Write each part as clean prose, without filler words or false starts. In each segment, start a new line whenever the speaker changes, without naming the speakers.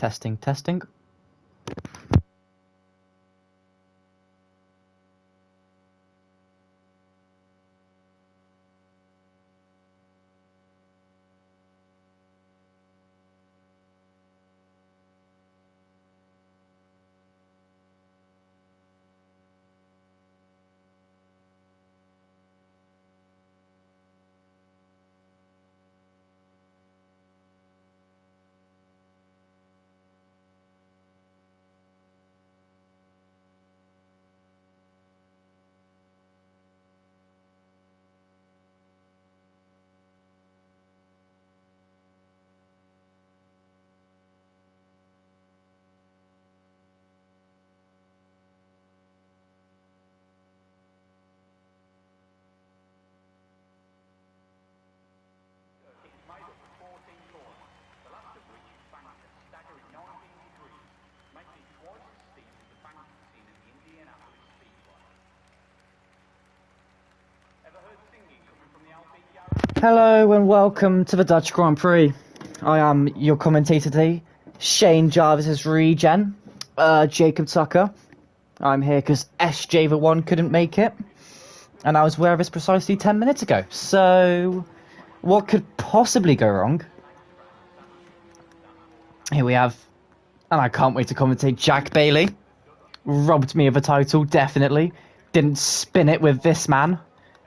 Testing, testing. Hello and welcome to the Dutch Grand Prix. I am your commentator today, Shane Jarvis's regen, Jacob Tucker. I'm here because SJ1 couldn't make it, and I was aware of this precisely 10 minutes ago. So, what could possibly go wrong? Here we have, and I can't wait to commentate, Jack Bailey. Robbed me of a title, definitely. Didn't spin it with this man.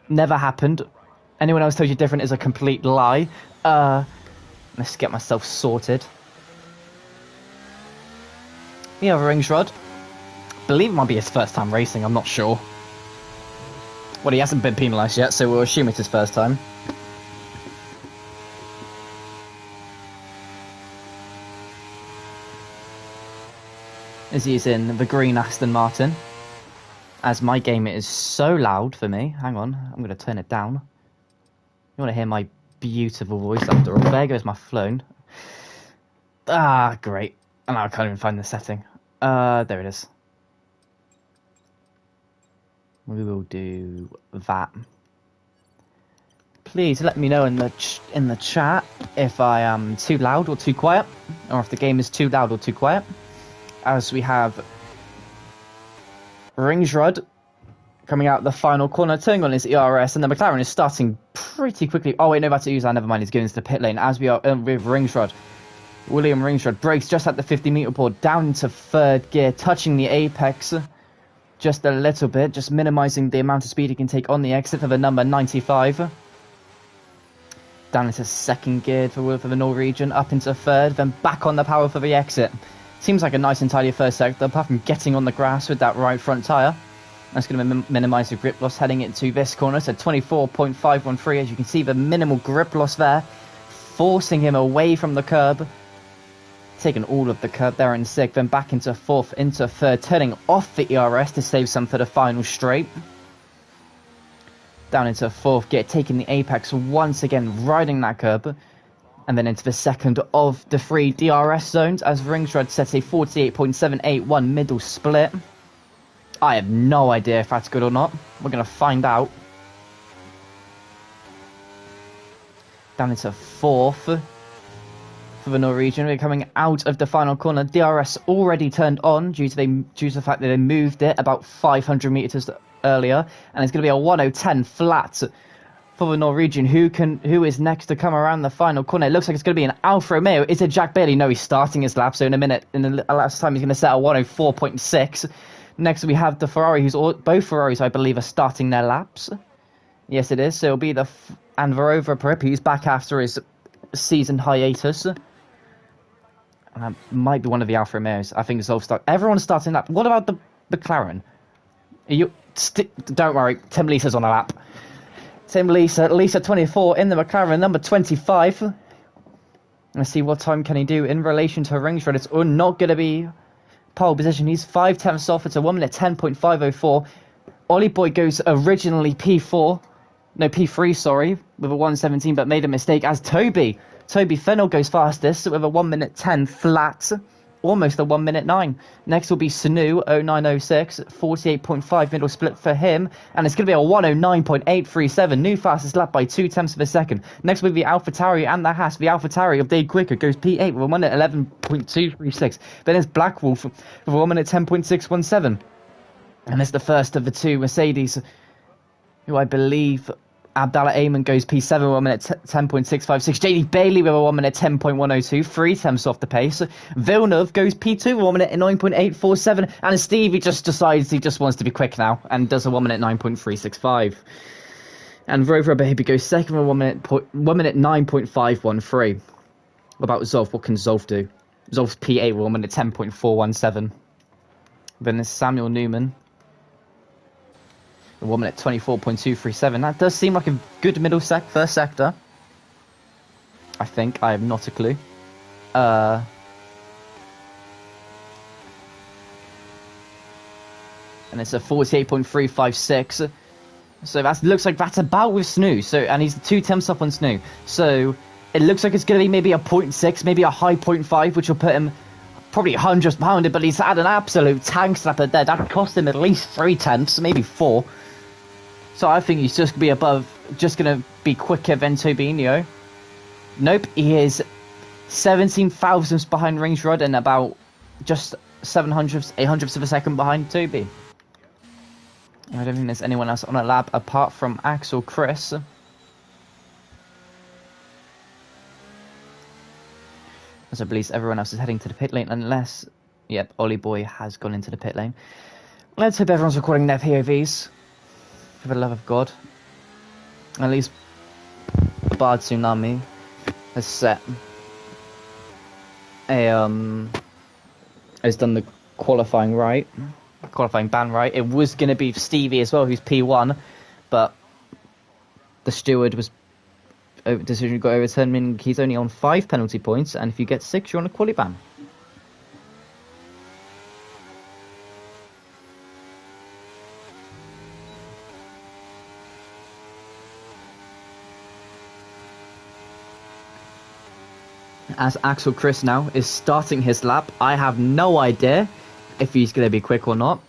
Never happened. Anyone else told you different is a complete lie. Let's get myself sorted. We have a rings rod. Believe it might be his first time racing, I'm not sure. Well, he hasn't been penalised yet, so we'll assume it's his first time. As he's in the green Aston Martin. As my game is so loud for me. Hang on, I'm going to turn it down. You want to hear my beautiful voice after all. There goes my phone. Ah, great. And I can't even find the setting. There it is. We will do that. Please let me know in the chat if I am too loud or too quiet, or if the game is too loud or too quiet. As we have Ringsrud coming out the final corner, turning on his ERS, and the McLaren is starting pretty quickly. Oh wait, no, that's Uzan, never mind, he's going into the pit lane. As we are with Ringsrud. William Ringsrud brakes just at the 50-meter board, down into third gear, touching the apex just a little bit, just minimising the amount of speed he can take on the exit for the number 95. Down into second gear for the Norwegian, up into third, then back on the power for the exit. Seems like a nice and tidy first sector, apart from getting on the grass with that right front tyre. That's going to minimise the grip loss heading into this corner. So 24.513, as you can see, the minimal grip loss there, forcing him away from the curb. Taking all of the curb there in sixth, then back into fourth, into third, turning off the ERS to save some for the final straight. Down into fourth gear, taking the apex once again, riding that curb. And then into the second of the three DRS zones, as Ringsrud sets a 48.781 middle split. I have no idea if that's good or not. We're going to find out. Down into fourth for the Norwegian. We're coming out of the final corner. DRS already turned on due to the fact that they moved it about 500 meters earlier. And it's going to be a 1010 flat for the Norwegian. Who is next to come around the final corner? It looks like it's going to be an Alfa Romeo. Is it Jack Bailey? No, he's starting his lap. So in a minute, in the last time, he's going to set a 104.6. Next, we have the Ferrari, both Ferraris, I believe, are starting their laps. Yes, it is. So it'll be and Verova Prip, he's back after his season hiatus. And that might be one of the Alfa Romeos. I think it's all start. Everyone's starting lap. What about the McLaren? Don't worry, Tim Lisa's on a lap. Tim Lisa 24 in the McLaren, number 25. Let's see what time can he do in relation to Ringsrud. It's not going to be pole position. He's 5/10 off. It's a 1 minute 10.504. Ollie Boy goes originally P3, sorry, with a 1:17, but made a mistake as Toby Fennell goes fastest with a 1 minute 10 flat. almost a 1 minute 9. Next will be Sanu 0906, 48.5 middle split for him, and it's going to be a 109.837, new fastest lap by 0.2 of a second. Next will be AlphaTauri and the Haas. The AlphaTauri of Dave Quicker goes P8 with a 1 minute 11.236. Then it's Black Wolf with a 1 minute 10.617. And it's the first of the two Mercedes, who I believe Abdallah Ayman goes P7 with 1 minute 10.656. JD Bailey with a 1 minute 10.102, 3 tenths off the pace. Villeneuve goes P2 with 1 minute 9.847. And Stevie just decides he just wants to be quick now and does a 1 minute 9.365. And Rover Baby goes second with 1 minute 9.513. What about Zolf? What can Zolf do? Zolf's P8 with 1 minute 10.417. Then there's Samuel Newman. 1 minute 24.237. That does seem like a good first sector. I think. I have not a clue. And it's a 48.356. So that looks like that's about with Snoo. So, and he's 2 tenths up on Snoo. So it looks like it's going to be maybe a 0.6, maybe a high 0.5, which will put him probably 100th pounded, but he's had an absolute tank slapper there. That cost him at least 3 tenths, maybe 4. So I think he's just going to be quicker than Tobinho. Nope, he is 17 thousandths behind Range Rod and about just 800ths of a second behind Toby. I don't think there's anyone else on a lap apart from Axel Chris. As I believe everyone else is heading to the pit lane unless, yep, Ollie Boy has gone into the pit lane. Let's hope everyone's recording their POVs. For the love of God. At least Bard Tsunami has set has done the qualifying ban right. It was going to be Stevie as well, who's P1, but the steward decision got overturned, meaning he's only on 5 penalty points, and if you get 6, you're on a quali ban. As Axel Chris now is starting his lap, I have no idea if he's going to be quick or not.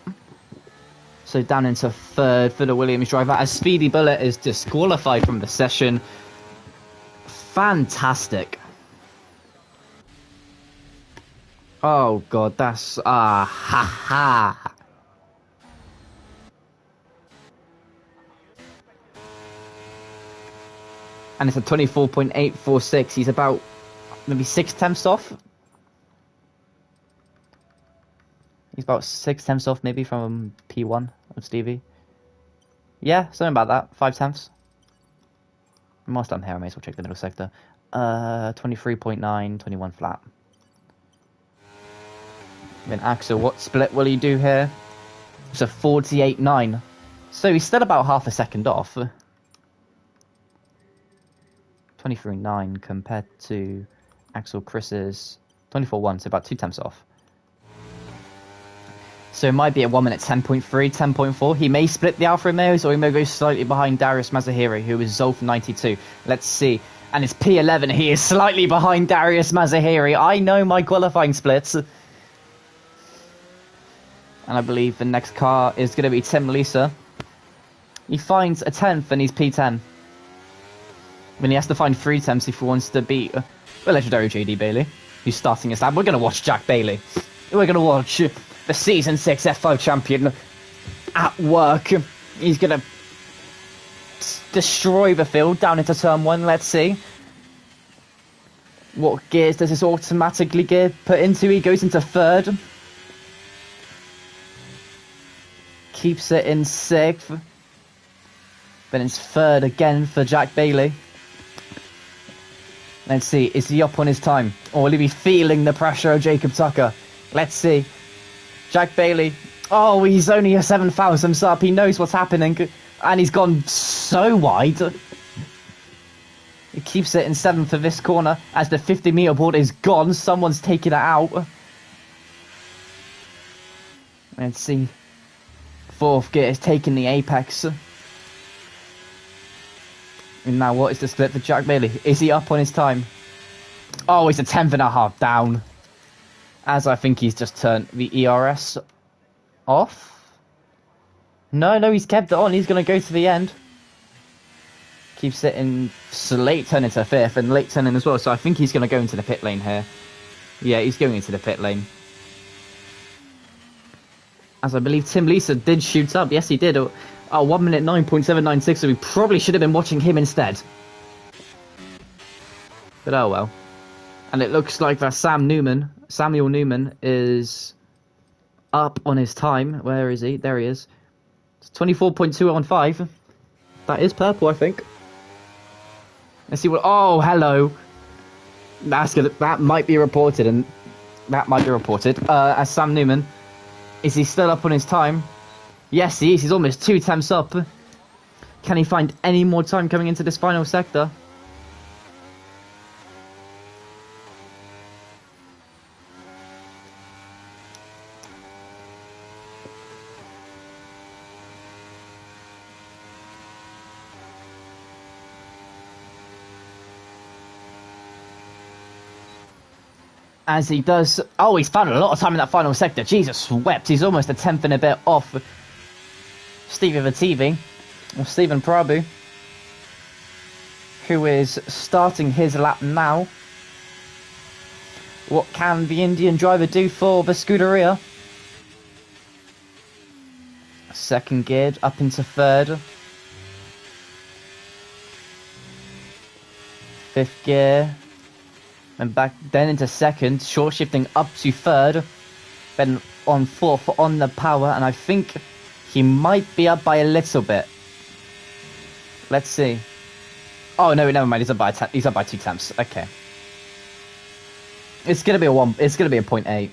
So down into 3rd for the Williams driver, as Speedy Bullet is disqualified from the session. Fantastic. Oh god, that's ha ha. And it's a 24.846. He's about maybe 6 tenths off. He's about 6 tenths off maybe from P1 of Stevie. Yeah, something about that. 5 tenths. Whilst I'm here, I may as well check the middle sector. 23.9, 21 flat. Then Axel, what split will he do here? It's a 48.9. So he's still about half a second off. 23.9 compared to Axel Chris's 24.1, so about 2 tenths off. So it might be at 1 minute 10.3, 10.4. He may split the Alfa Romeos, or he may go slightly behind Darius Mazahiri, who is Zolf 92. Let's see. And it's P11. He is slightly behind Darius Mazahiri. I know my qualifying splits. And I believe the next car is going to be Tim Lisa. He finds a 10th and he's P10. Then he has to find 3 tenths if he wants to beat the legendary JD Bailey, who's starting his lap. We're going to watch Jack Bailey. We're going to watch the Season 6 F5 champion at work. He's going to destroy the field down into turn 1. Let's see. What gears does this automatically gear put into? He goes into 3rd. Keeps it in 6th. Then it's 3rd again for Jack Bailey. Let's see, is he up on his time? Or will he be feeling the pressure of Jacob Tucker? Let's see. Jack Bailey. Oh, he's only a 7 thousandths up. He knows what's happening. And he's gone so wide. He keeps it in 7th for this corner. As the 50-meter board is gone, someone's taking it out. Let's see. 4th gear is taking the apex. And now what is the split for Jack Bailey? Is he up on his time? Oh, he's a 10th and a half down. As I think he's just turned the ERS off. No, he's kept it on. He's going to go to the end. Keeps it in late turn into 5th and late turn in as well. So I think he's going to go into the pit lane here. Yeah, he's going into the pit lane. As I believe Tim Lisa did shoot up. Yes, he did. 1 minute 9.796. So we probably should have been watching him instead. But oh well. And it looks like that Samuel Newman is up on his time. Where is he? There he is. It's 24.215. That is purple, I think. Let's see what... Oh, hello. That's good. That might be reported, and that might be reported. As Sam Newman. Is he still up on his time? Yes, he is. He's almost 2 temps up. Can he find any more time coming into this final sector? As he does... Oh, he's found a lot of time in that final sector. Jesus, swept. He's almost a 10th and a bit off Stevie Vativi, or Stephen Prabhu, who is starting his lap now. What can the Indian driver do for the Scuderia? Second geared, up into third. 5th gear. And back then into second, short shifting up to third, then on 4th on the power, and I think he might be up by a little bit. Let's see. Oh no, never mind. He's up by 2 temps. Okay. It's gonna be a 1. It's gonna be a 0.8.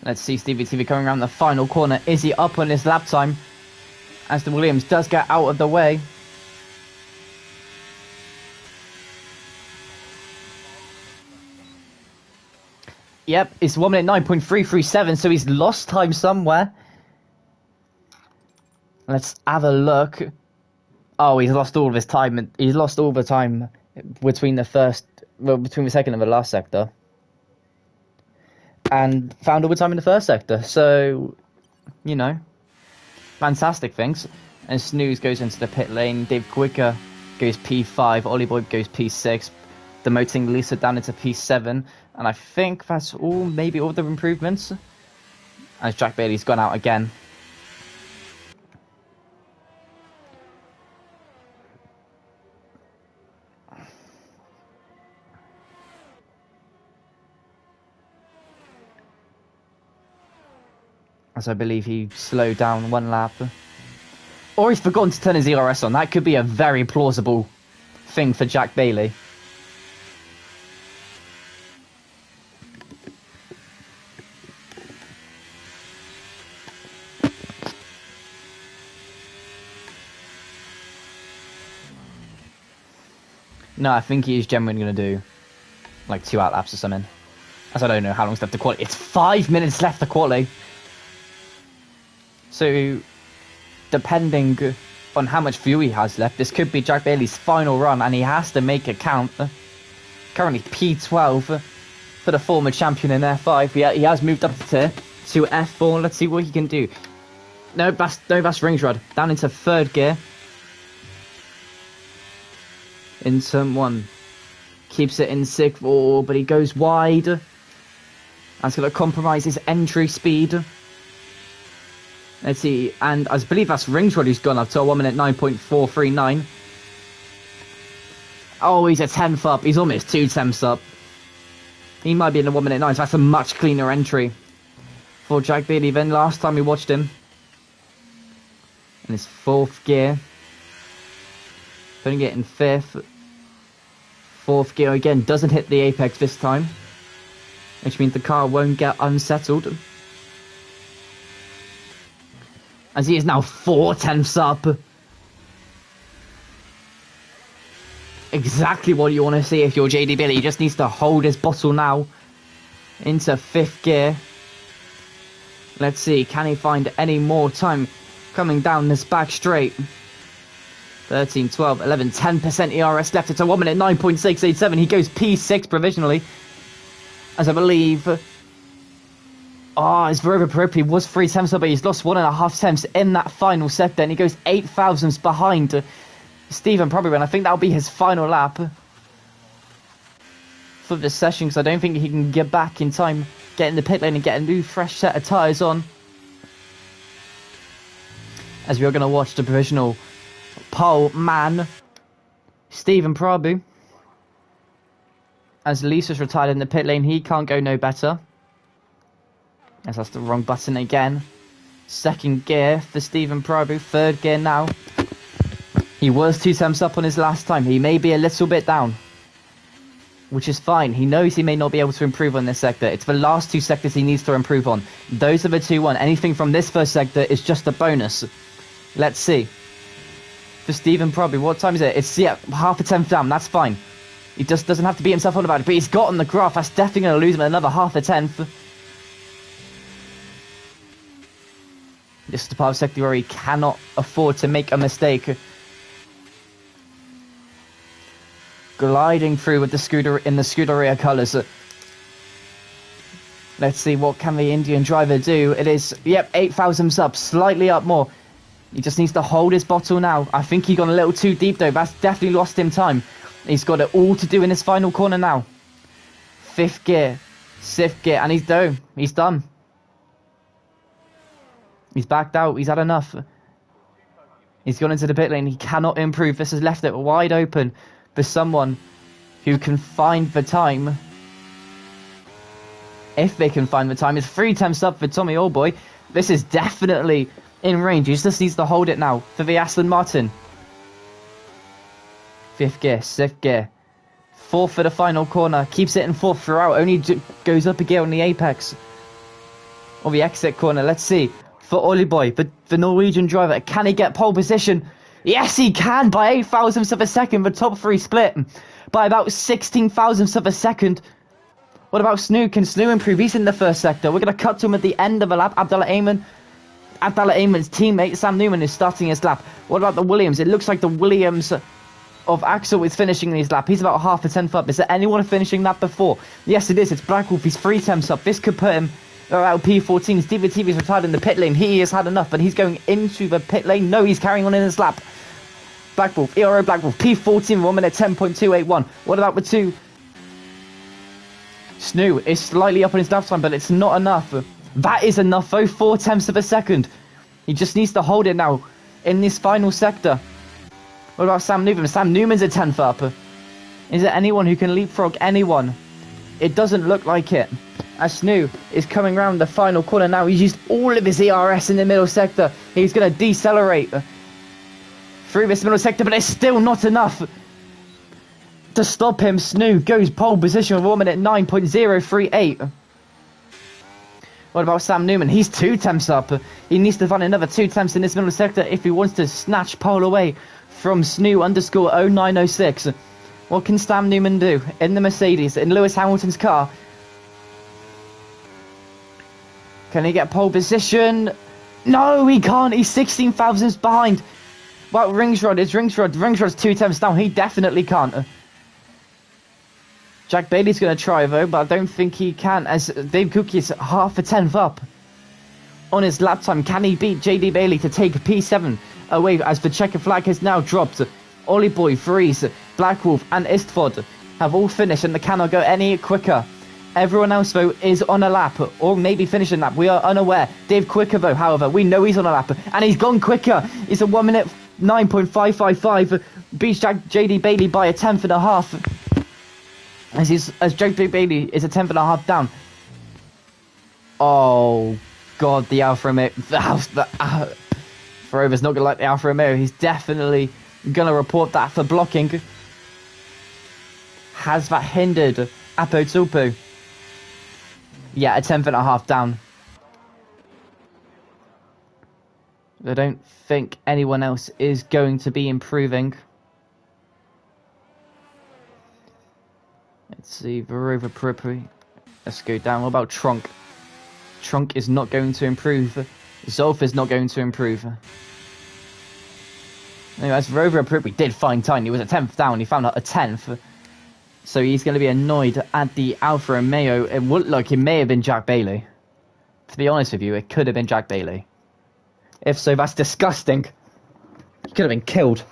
Let's see Stevie TV coming around the final corner. Is he up on his lap time? As the Williams does get out of the way. Yep, it's 1 minute 9.337, so he's lost time somewhere. Let's have a look. Oh, he's lost all of his time. He's lost all the time between the second and the last sector. And found all the time in the first sector. So, you know, fantastic things. And Snooze goes into the pit lane. Dave Quicker goes P5. Ollie Boy goes P6. Demoting Lisa down into P7. And I think that's all, maybe all the improvements. As Jack Bailey's gone out again. As I believe he slowed down 1 lap. Or he's forgotten to turn his ERS on. That could be a very plausible thing for Jack Bailey. No, I think he's genuinely going to do like 2 out laps or something. As I don't know how long's left to quality. It's 5 minutes left to quality. So, depending on how much fuel he has left, this could be Jack Bailey's final run, and he has to make it count. Currently P12 for the former champion in F5. He has moved up to F4. Let's see what he can do. No, that's Ringsrod. Down into 3rd gear. In turn 1. Keeps it in 6th, but he goes wide. That's going to compromise his entry speed. Let's see, and I believe that's Ringsrod who's gone up to a 1 minute 9.439. Oh, he's a 10th up. He's almost 2 temps up. He might be in a 1 minute 9, so that's a much cleaner entry for Jack Bailey than last time we watched him. In his 4th gear. Putting it in 5th. 4th gear again, doesn't hit the apex this time. Which means the car won't get unsettled. as he is now 4/10 up. Exactly what you want to see if you're JD Bailey. He just needs to hold his bottle now into 5th gear. Let's see, can he find any more time coming down this back straight? 13, 12, 11, 10% ERS left. It's a 1 minute 9.687. He goes P6 provisionally, as I believe. His Ero Ps F4 was 3/10 up, but he's lost 1.5 tenths in that final sector, and he goes 8 thousandths behind Stephen probably, and I think that'll be his final lap for this session, because I don't think he can get back in time, get in the pit lane and get a new fresh set of tyres on. As we are going to watch the provisional pole man, Stephen Prabhu. As Lisa's retired in the pit lane, he can't go no better. As that's the wrong button again. 2nd gear for Stephen Prabhu, 3rd gear now. He was 2 temps up on his last time. He may be a little bit down, which is fine. He knows he may not be able to improve on this sector. It's the last 2 sectors he needs to improve on. Those are the 2-1. Anything from this first sector is just a bonus. Let's see. For Stephen Prabhu, what time is it? It's, yeah, half a tenth down. That's fine. He just doesn't have to beat himself on about it. But he's got on the graph. That's definitely going to lose him another half a tenth. This is the part of sector where he cannot afford to make a mistake. Gliding through with the scooter in the Scuderia colours. Let's see, what can the Indian driver do? It is, yep, 8 thousandths up, slightly up more. He just needs to hold his bottle now. I think he got a little too deep though. That's definitely lost him time. He's got it all to do in his final corner now. 5th gear, 6th gear, and he's done. He's done. He's backed out. He's had enough. He's gone into the pit lane. He cannot improve. This has left it wide open for someone who can find the time. If they can find the time. It's 3 temps up for Tommy Allboy. This is definitely in range. He just needs to hold it now for the Aston Martin. 5th gear, 6th gear. 4th for the final corner. Keeps it in 4th throughout. Only goes up a gear on the apex. Or the exit corner. Let's see. For Allboy, the Norwegian driver. Can he get pole position? Yes, he can, by 8 thousandths of a second. The top 3 split by about 16 thousandths of a second. What about Snoo? Can Snoo improve? He's in the first sector. We're going to cut to him at the end of the lap. Abdallah Ayman's teammate, Sam Newman, is starting his lap. What about the Williams? It looks like the Williams of Axel is finishing his lap. He's about half a tenth up. Is there anyone finishing that before? Yes, it is. It's Black Wolf. He's 3 temps up. This could put him around P14. Stevie TV's retired in the pit lane. He has had enough, but he's going into the pit lane. No, he's carrying on in his lap. Black Wolf, Ero Black Wolf, P14, 1 minute 10.281. What about the 2? Snoo is slightly up on his lap time, but it's not enough. That is enough though, 4 tenths of a second. He just needs to hold it now in this final sector. What about Sam Newman? Sam Newman's a 10th up. Is there anyone who can leapfrog anyone? It doesn't look like it. As Snoo is coming around the final corner now, he's used all of his ERS in the middle sector. He's going to decelerate through this middle sector, but it's still not enough to stop him. Snoo goes pole position with 1 minute 9.038. What about Sam Newman? He's 2 temps up. He needs to find another 2 temps in this middle sector if he wants to snatch pole away from Snoo underscore 0906. What can Sam Newman do in the Mercedes, in Lewis Hamilton's car? Can he get pole position? No, he can't. He's 16 thousandths behind. Well, Ringsrod is Ringsrod. Ringsrod's 2 temps down. He definitely can't. Jack Bailey's going to try though, but I don't think he can, as Dave Cook is half a tenth up on his lap time. Can he beat JD Bailey to take P7 away, as the checker flag has now dropped? Ollie Boy, Freeze, Black Wolf and Istford have all finished, and they cannot go any quicker. Everyone else though is on a lap, or maybe finishing lap. We are unaware. Dave Quicker though, however, we know he's on a lap, and he's gone quicker. It's a 1 minute 9.555. Beats JD Bailey by a tenth and a half. As JD Bailey is a tenth and a half down. Oh god, the Alfa Romeo. Forever's not gonna like the Alfa Romeo. He's definitely gonna report that for blocking. Has that hindered Apo Tupu? Yeah, a tenth and a half down. I don't think anyone else is going to be improving. Let's see, Verova Pripri. Let's go down. What about Trunk? Trunk is not going to improve. Zolf is not going to improve. Anyway, as Verova Pripri did find time. He was a 10th down. He found out a 10th. So he's going to be annoyed at the Alfa Romeo. It looked like it may have been Jack Bailey. To be honest with you, it could have been Jack Bailey. If so, that's disgusting. He could have been killed.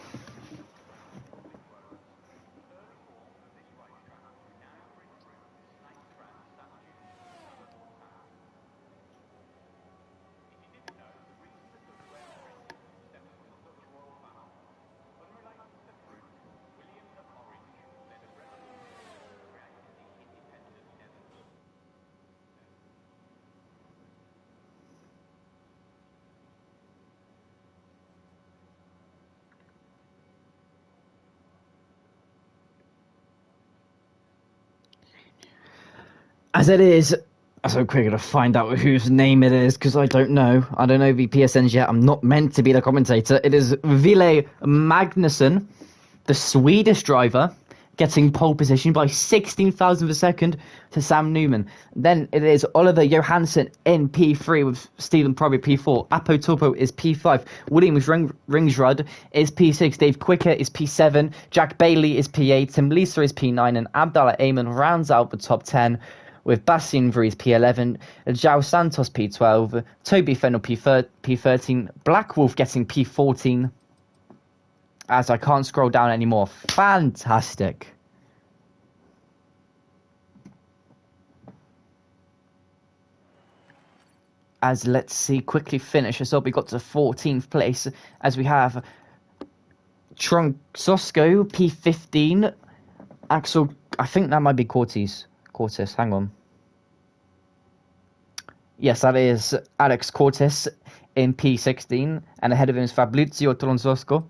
As it is, so quick to find out whose name it is, because I don't know. I don't know the PSNs yet. I'm not meant to be the commentator. It is Ville Magnusson, the Swedish driver, getting pole position by 16,000 per second to Sam Newman. Then it is Oliver Johansson in P3 with Stephen Proby P4. Apo Topo is P5. Williams Ringsrud is P6. Dave Quicker is P7. Jack Bailey is P8. Tim Lisa is P9. And Abdallah Ayman rounds out the top 10. With Bastien Vries P11, João Santos P12, Toby Fennell P13, Black Wolf getting P14, as I can't scroll down anymore. Fantastic. As let's see, quickly finish us up. We got to 14th place, as we have Trunk Sosco P15, Axel, I think that might be Cortis, hang on. Yes, that is Alex Cortis in P16, and ahead of him is Fabrizio Tolonsosco.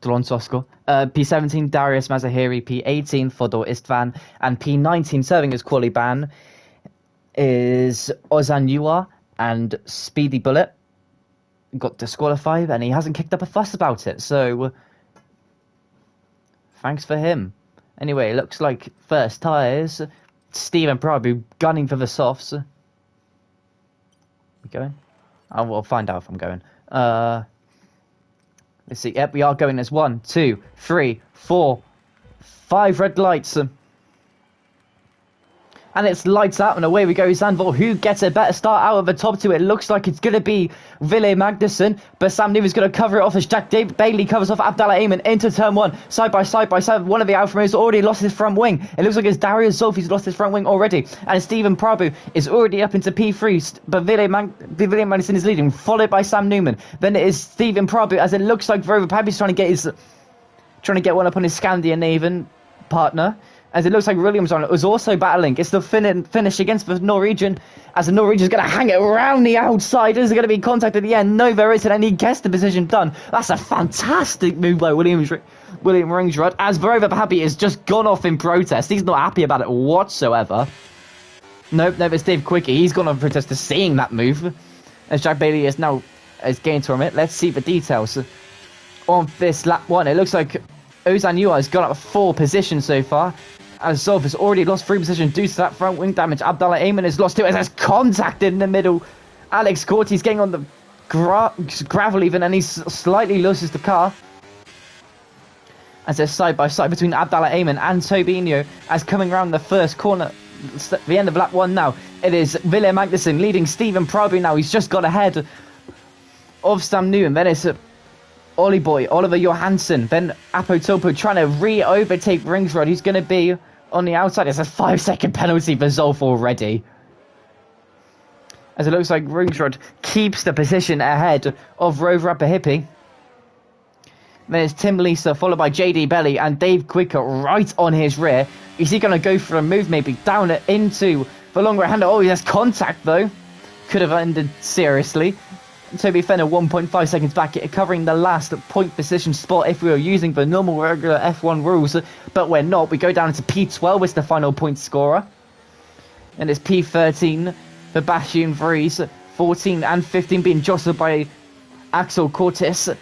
P17, Darius Mazahiri. P18, Fodor Istvan. And P19, serving as quali ban, is Ozan Yua and Speedy Bullet. Got disqualified, and he hasn't kicked up a fuss about it, so thanks for him. Anyway, it looks like first tyres. Stephen Prabhu gunning for the softs. We going? We'll find out if I'm going. Let's see. Yep, we are going. There's 1, 2, 3, 4, 5 red lights. And it's lights out and away we go. Zandvoort, who gets a better start out of the top two? It looks like it's going to be Ville Magnusson, but Sam Newman's going to cover it off as Jack Bailey covers off Abdallah Ayman into turn 1. Side by side. One of the Alfa Romeos already lost his front wing. It looks like it's Darius Zolf who's lost his front wing already. And Stephen Prabhu is already up into P3, but Ville Magnusson is leading, followed by Sam Newman. Then it is Stephen Prabhu, as it looks like Verova Prabhu's trying to get one up on his Scandinavian partner. As it looks like Williams was also battling. It's the finish against the Norwegian, as the Norwegian's going to hang it around the outside. Is there going to be contact at the end? No, there isn't, and he gets the position done. That's a fantastic move by William Ringsrud, as Verova Happy has just gone off in protest. He's not happy about it whatsoever. Nope, it's Dave Quickie. He's gone on protest to seeing that move, as Jack Bailey is gained from it. Let's see the details on this lap 1. It looks like Ozan Yua has gone up 4 positions so far, as Zolf has already lost 3 positions due to that front wing damage. Abdallah Ayman has lost 2 as there's contact in the middle. Alex Corti's getting on the gravel even, and he slightly loses the car. As they're side by side between Abdallah Ayman and Tobinho, as coming around the first corner, the end of lap 1 now. It is Ville Magnusson leading Stephen Prabhu now. He's just got ahead of Sam Newman. Then it's Oliver Johansson, then Apo Topo trying to re-overtake Ringsrud, who's going to be on the outside. It's a 5-second penalty for Zolf already, as it looks like Ringsrud keeps the position ahead of Rover Hippie. Then it's Tim Lisa, followed by JD Belly and Dave Quicker right on his rear. Is he going to go for a move, maybe down it into the long right hander? Oh, he has contact though. Could have ended seriously. Toby Fenner 1.5 seconds back, covering the last point position spot if we were using the normal regular F1 rules, but we're not. We go down to P12 as the final point scorer, and it's P13 for Bastien Vries, 14 and 15 being jostled by Axel Cortis.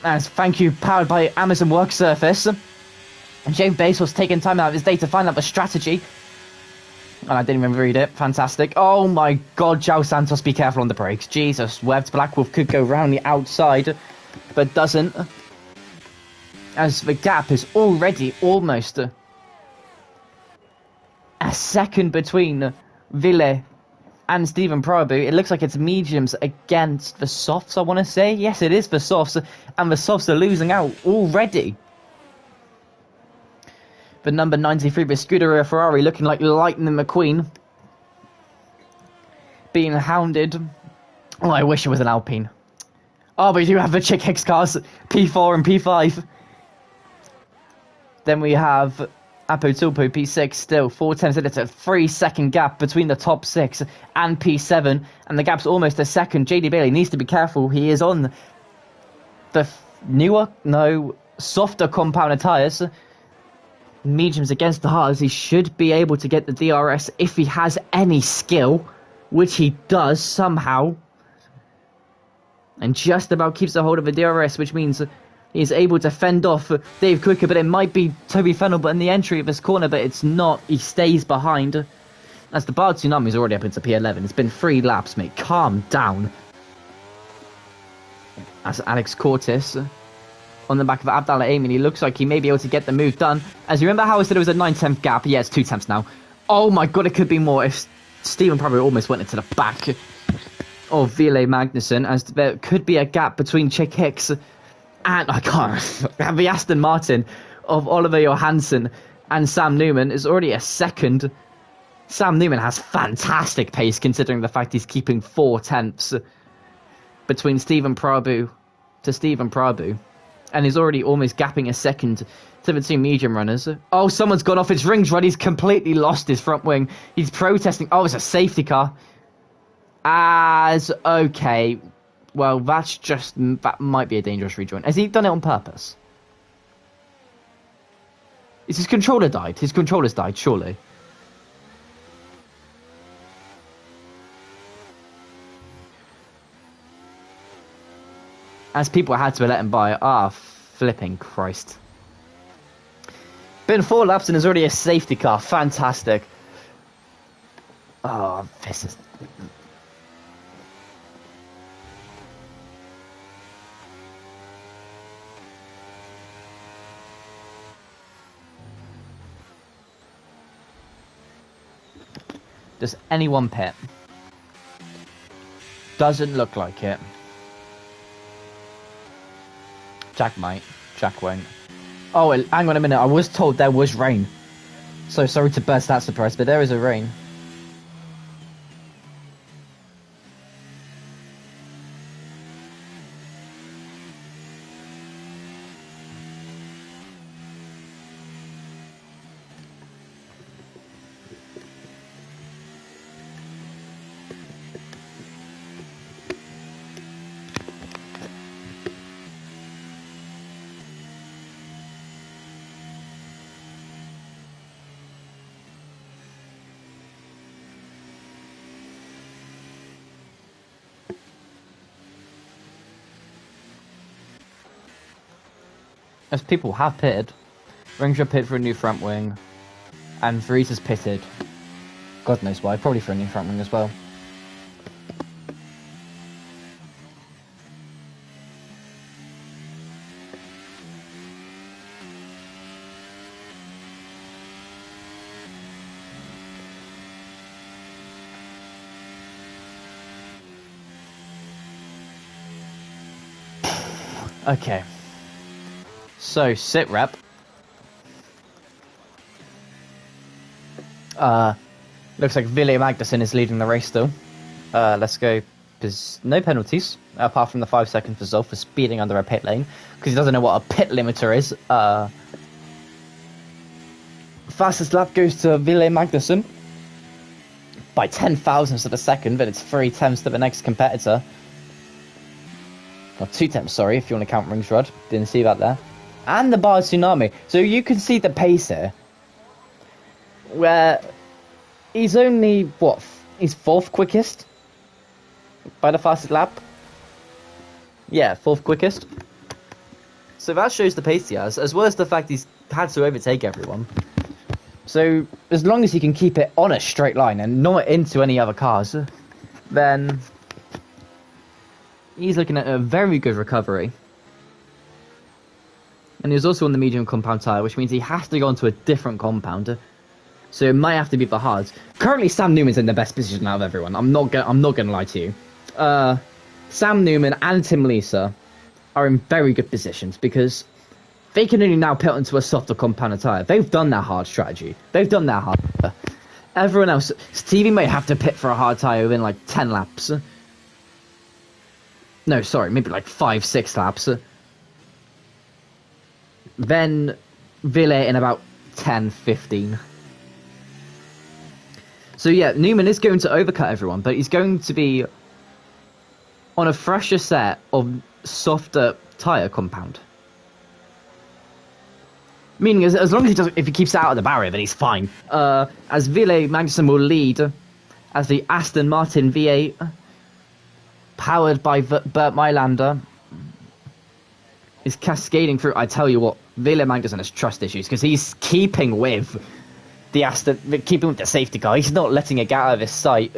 As thank you, powered by Amazon Work Surface. And James Bezos taking time out of his day to find out the strategy. And I didn't even read it. Fantastic. Oh my god, João Santos, be careful on the brakes. Jesus, webbed. Black Wolf could go round the outside, but doesn't. As the gap is already almost a second between Ville and Stephen Prabhu. It looks like it's mediums against the softs, I want to say. Yes, it is the softs, and the softs are losing out already. The number 93 with Scuderia Ferrari looking like Lightning McQueen. Being hounded. Oh, I wish it was an Alpine. Oh, we do have the Chick Hicks cars, P4 and P5. Then we have Apo Tulpo, P6 still, 4 tenths. It's a 3-second gap between the top 6 and P7. And the gap's almost a second. JD Bailey needs to be careful. He is on the softer compound tyres. Mediums against the hards. He should be able to get the DRS if he has any skill, which he does somehow. And just about keeps a hold of the DRS, which means he's able to fend off Dave quicker, but it might be Toby Fennell in the entry of this corner, but it's not. He stays behind. As the Bard Tsunami is already up into P11. It's been 3 laps, mate. Calm down. As Alex Cortis on the back of Abdallah Amin, he looks like he may be able to get the move done. As you remember how I said it was a 9-tenth gap? Yeah, it's 2 tenths now. Oh my god, it could be more if Stephen probably almost went into the back of Ville Magnussen, as there could be a gap between Chick Hicks and, I can't, the Aston Martin of Oliver Johansson and Sam Newman is already a second. Sam Newman has fantastic pace considering the fact he's keeping 4 tenths between Stephen Prabhu to Stephen Prabhu. And he's already almost gapping a second to the 2 medium runners. Oh, someone's gone off his rings run. He's completely lost his front wing. He's protesting. Oh, it's a safety car. Okay. Well, that might be a dangerous rejoin. Has he done it on purpose? Is his controller died? His controller's died, surely. As people had to let him by. Flipping Christ. Been 4 laps and there's already a safety car. Fantastic. Oh, this is... Does anyone pit? Doesn't look like it. Jack might. Jack won't. Oh, hang on a minute. I was told there was rain. So sorry to burst that surprise, but there is a rain. As people have pitted. Ringshaw pitted for a new front wing. And Veritas pitted. God knows why. Probably for a new front wing as well. Okay. So, sit rep. Looks like Ville Magnussen is leading the race still. Let's go. There's no penalties, apart from the 5 seconds for Zolf for speeding under a pit lane, because he doesn't know what a pit limiter is. Fastest lap goes to Ville Magnussen by 10 thousandths of a second, but it's 3 tenths to the next competitor. Or 2 tenths, sorry, if you want to count Ringsrod. Didn't see that there. And the Bar Tsunami. So you can see the pace here. Where he's only, he's 4th quickest by the fastest lap. Yeah, 4th quickest. So that shows the pace he has, as well as the fact he's had to overtake everyone. So as long as he can keep it on a straight line and not into any other cars, then he's looking at a very good recovery. And he's also on the medium compound tyre, which means he has to go onto a different compound. So it might have to be the hards. Currently, Sam Newman's in the best position out of everyone. I'm not gonna lie to you. Sam Newman and Tim Lisa are in very good positions because they can only now pit onto a softer compound tyre. They've done their hard strategy. They've done their hard. Everyone else, Stevie may have to pit for a hard tyre within like 10 laps. No, sorry, maybe like 5-6 laps. Then Ville in about 10-15. So yeah, Newman is going to overcut everyone, but he's going to be on a fresher set of softer tyre compound. Meaning, as long as he doesn't, if he keeps it out of the barrier, then he's fine. As Ville Magnussen will lead as the Aston Martin V8, powered by Bert Mylander, is cascading through. I tell you what, Ville Magnussen has trust issues because he's keeping with the Aston, keeping with the safety car. He's not letting it get out of his sight.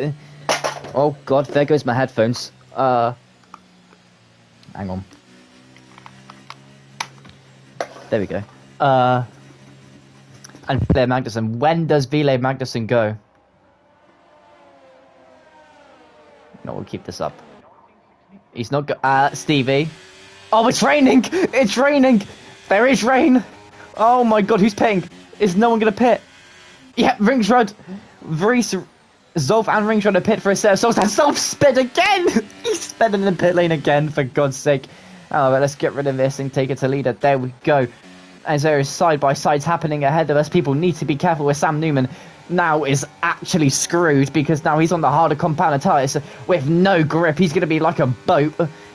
Oh God, there goes my headphones. Hang on. There we go. And Ville Magnussen. When does Ville Magnussen go? No, we'll keep this up. He's not Stevie. Oh, it's raining! It's raining! There is rain! Oh my God, who's pitting? Is no one gonna pit? Yeah, Ringsrud, Vries, Zolf and Ringsrud are pit for a set of souls, and Zolf sped again! He's sped in the pit lane again, for God's sake. Oh, but let's get rid of this and take it to leader. There we go. As there is side-by-sides happening ahead of us, people need to be careful with Sam Newman. Now is actually screwed because now he's on the harder compound tyres with no grip. He's going to be like a boat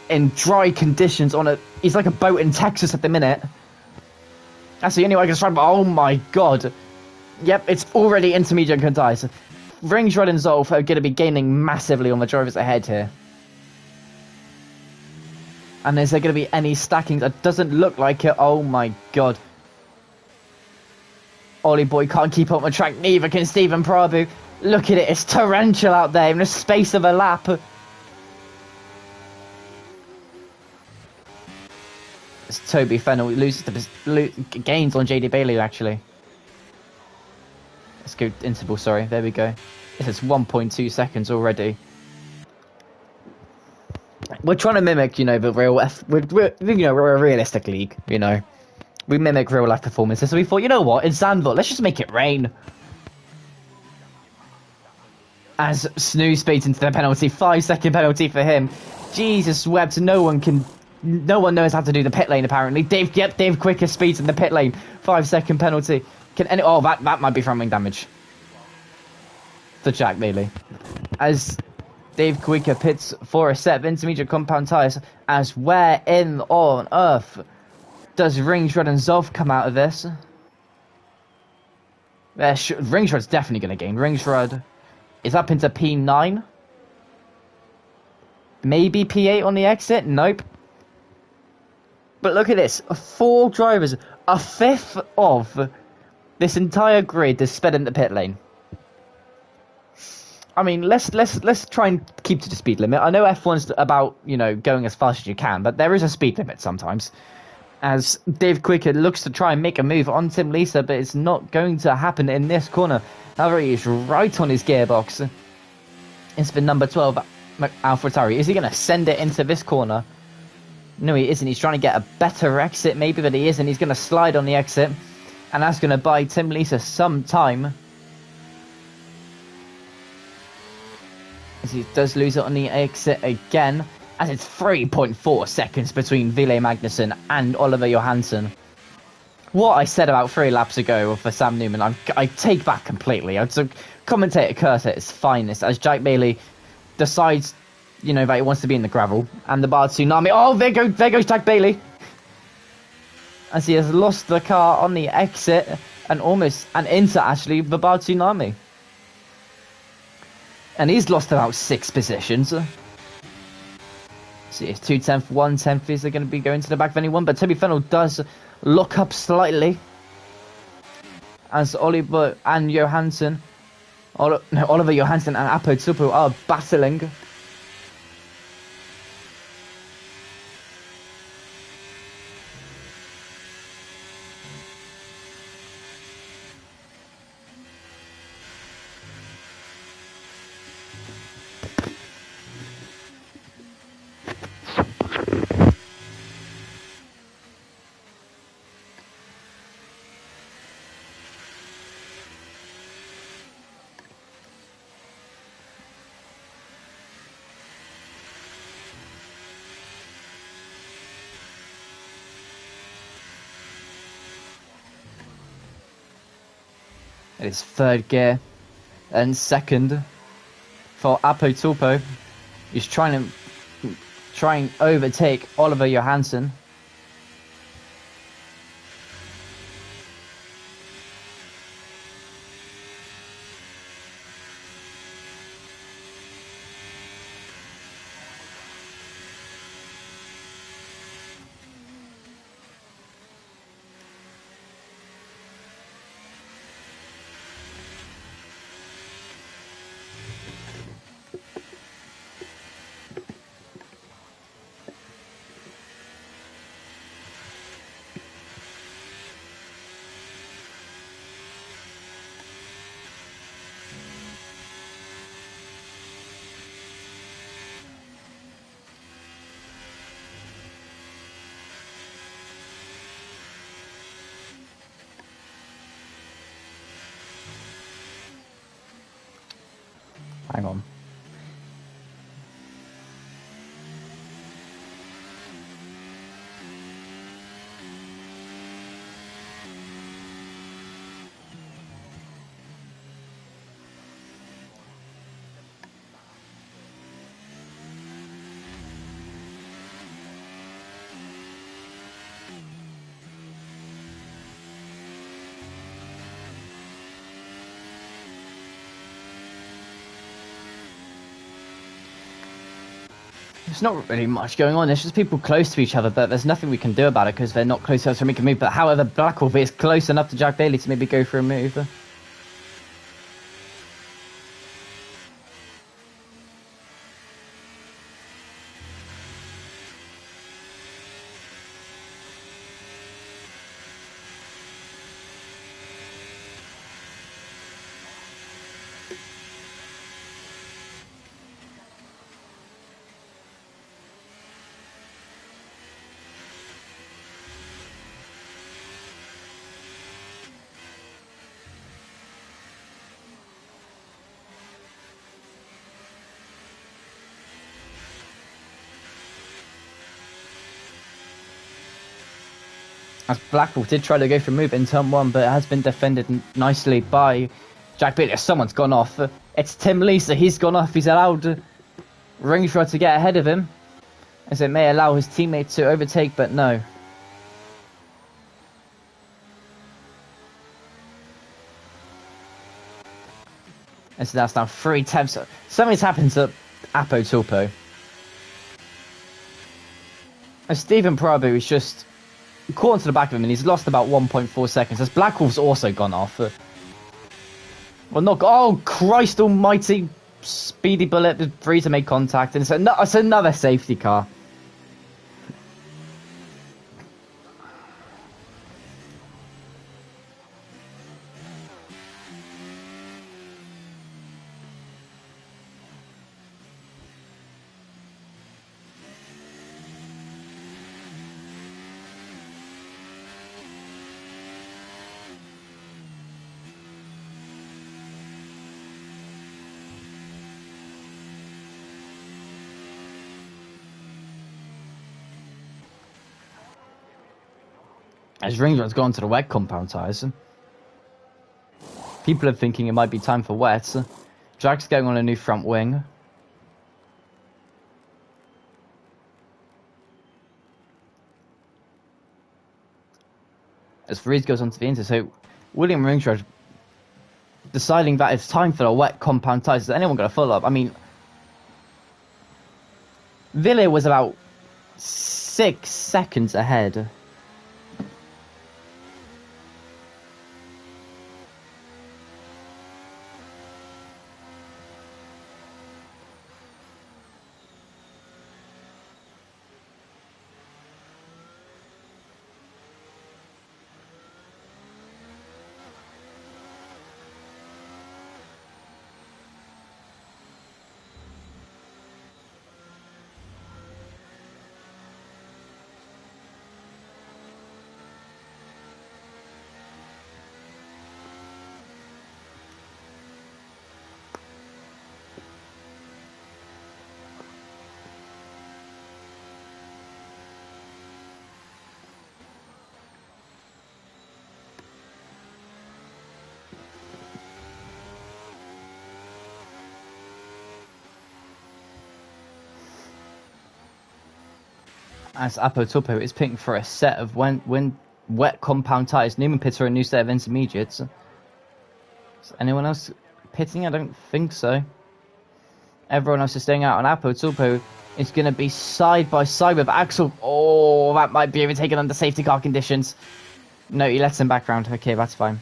in dry conditions he's like a boat in Texas at the minute. That's the only way I can describe it. Oh my God. Yep, it's already intermediate tyres. Ringsrud and Zolf are going to be gaining massively on the drivers ahead here. And is there going to be any stacking? That doesn't look like it. Oh my God. Ollie Boy can't keep up on track. Neither can Stephen Prabhu. Look at it. It's torrential out there in the space of a lap. It's Toby Fennell. He loses gains on JD Bailey, actually. Let's go interval, sorry. There we go. This is 1.2 seconds already. We're trying to mimic, the real we're a realistic league, We mimic real life performances, so we thought, you know what, in Zandvoort, let's just make it rain. As Snooze speeds into the penalty, 5-second penalty for him. Jesus wept, no one knows how to do the pit lane apparently. Dave Quicker speeds in the pit lane, 5-second penalty. That might be from wing damage. For Jack Bailey. As Dave Quicker pits for a set of intermediate compound tyres, as where in on earth does Ringsrud and Zolf come out of this? Ringsrud's definitely going to gain. Ringsrud is up into P9. Maybe P8 on the exit? Nope. But look at this. 4 drivers. A fifth of this entire grid is sped in the pit lane. I mean, let's try and keep to the speed limit. I know F1's about, going as fast as you can, but there is a speed limit sometimes. As Dave Quicker looks to try and make a move on Tim Lisa, but it's not going to happen in this corner. However, he is right on his gearbox. It's for number 12, AlphaTauri. Is he going to send it into this corner? No, he isn't. He's trying to get a better exit, maybe, but he isn't. He's going to slide on the exit, and that's going to buy Tim Lisa some time. As he does lose it on the exit again, as it's 3.4 seconds between Ville Magnussen and Oliver Johansson. What I said about 3 laps ago for Sam Newman, I take back completely. I took commentator curse at its finest as Jack Bailey decides, that he wants to be in the gravel. And the bar tsunami. Oh, there goes Jack Bailey. As he has lost the car on the exit and into actually the bar tsunami. And he's lost about 6 positions. See, it's 2/10, 1/10 is going to be going to the back of anyone, but Toby Fennell does lock up slightly as Oliver and Johansson, Oliver Johansson and Apo Tsupu are battling. It's third gear and second for Apo Tsupu. He's trying to overtake Oliver Johansson. Hang on. There's not really much going on. There's just people close to each other, but there's nothing we can do about it because they're not close enough to make a move. But however, Blackwolf is close enough to Jack Bailey to maybe go for a move. As Blackwolf did try to go for a move in turn one, but it has been defended nicely by Jack Bailey. Someone's gone off. It's Tim Lisa. He's gone off. He's allowed Ringshot to get ahead of him, as it may allow his teammate to overtake, but no. And so that's now 3 attempts. Something's happened to Apo Tsupu. And Stephen Prabu is just caught onto the back of him, and he's lost about 1.4 seconds. As Blackwolf's also gone off. Well, not. Oh, Christ almighty. Speedy bullet, free to make contact. And it's another safety car. As Ringrod's gone to the wet compound tyres. People are thinking it might be time for wet. Jack's going on a new front wing. As Farid goes onto the inside, so William Ringshot deciding that it's time for the wet compound tyres. Is anyone going to follow up? I mean, Ville was about 6 seconds ahead. As Apo Topo is picking for a set of wet compound tyres. Newman pits for a new set of intermediates. Is anyone else pitting? I don't think so. Everyone else is staying out, and Apo Topo is going to be side by side with Axel. Oh, that might be overtaken under safety car conditions. No, he lets him back round. Okay, that's fine.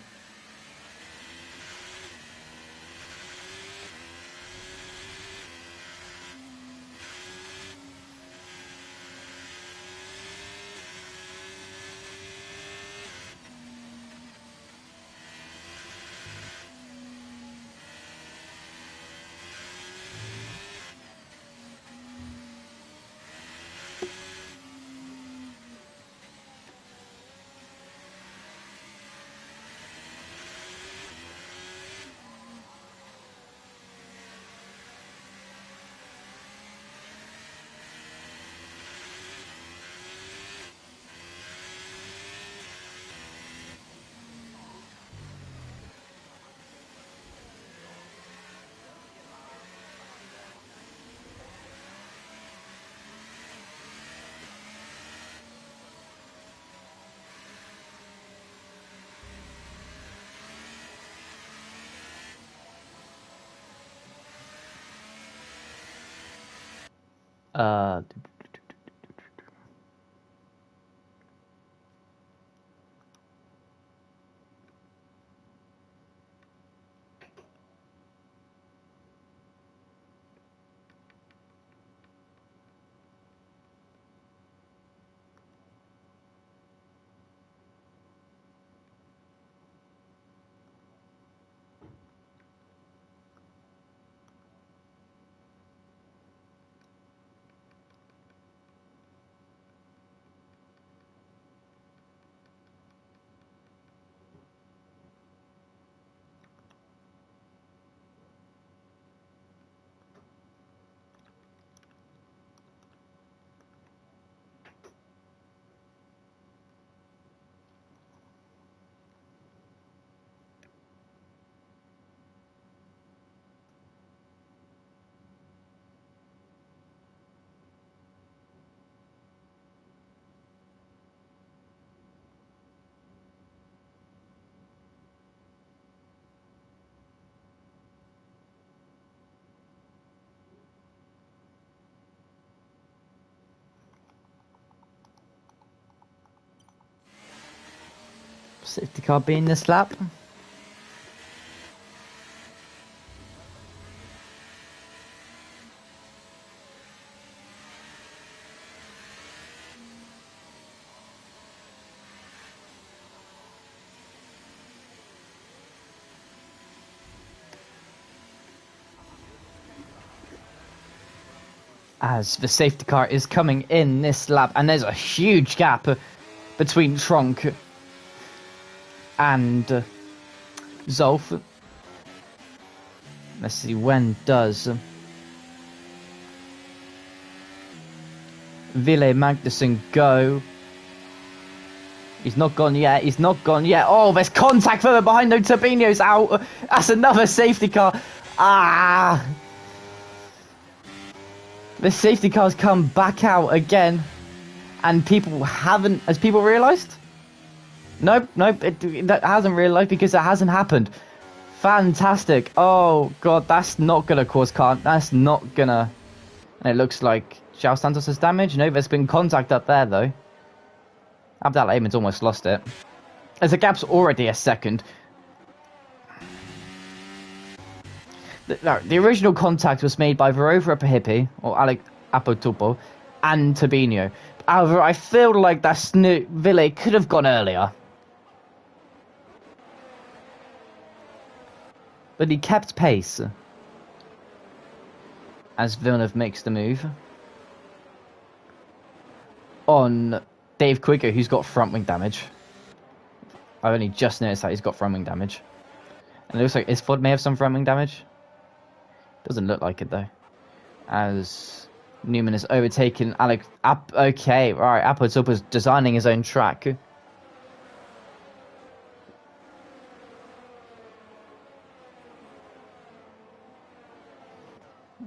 Uh, safety car being this lap. As the safety car is coming in this lap, and there's a huge gap between Tronk and Zolf. Let's see, when does Ville Magnussen go? He's not gone yet. He's not gone yet. Oh, there's contact further behind. No, Turbino's out. That's another safety car. Ah! The safety car's come back out again. And people haven't... Has people realised? Nope, that hasn't realised because it hasn't happened. Fantastic. Oh, God, that's not going to cause car... That's not going to... And it looks like João Santos has damage. No, there's been contact up there, though. Abdallah Ayman's almost lost it. As the gap's already a second. The original contact was made by Verova Pahipi, or Alec Apotupo, and Tabinho. However, I feel like that Ville could have gone earlier. But he kept pace. As Villeneuve makes the move. On Dave Quigger, who's got front wing damage. I've only just noticed that he's got front wing damage. And it looks like Isford may have some front wing damage. Doesn't look like it though. As Newman has overtaken Alec. Okay, right. Apotup was designing his own track.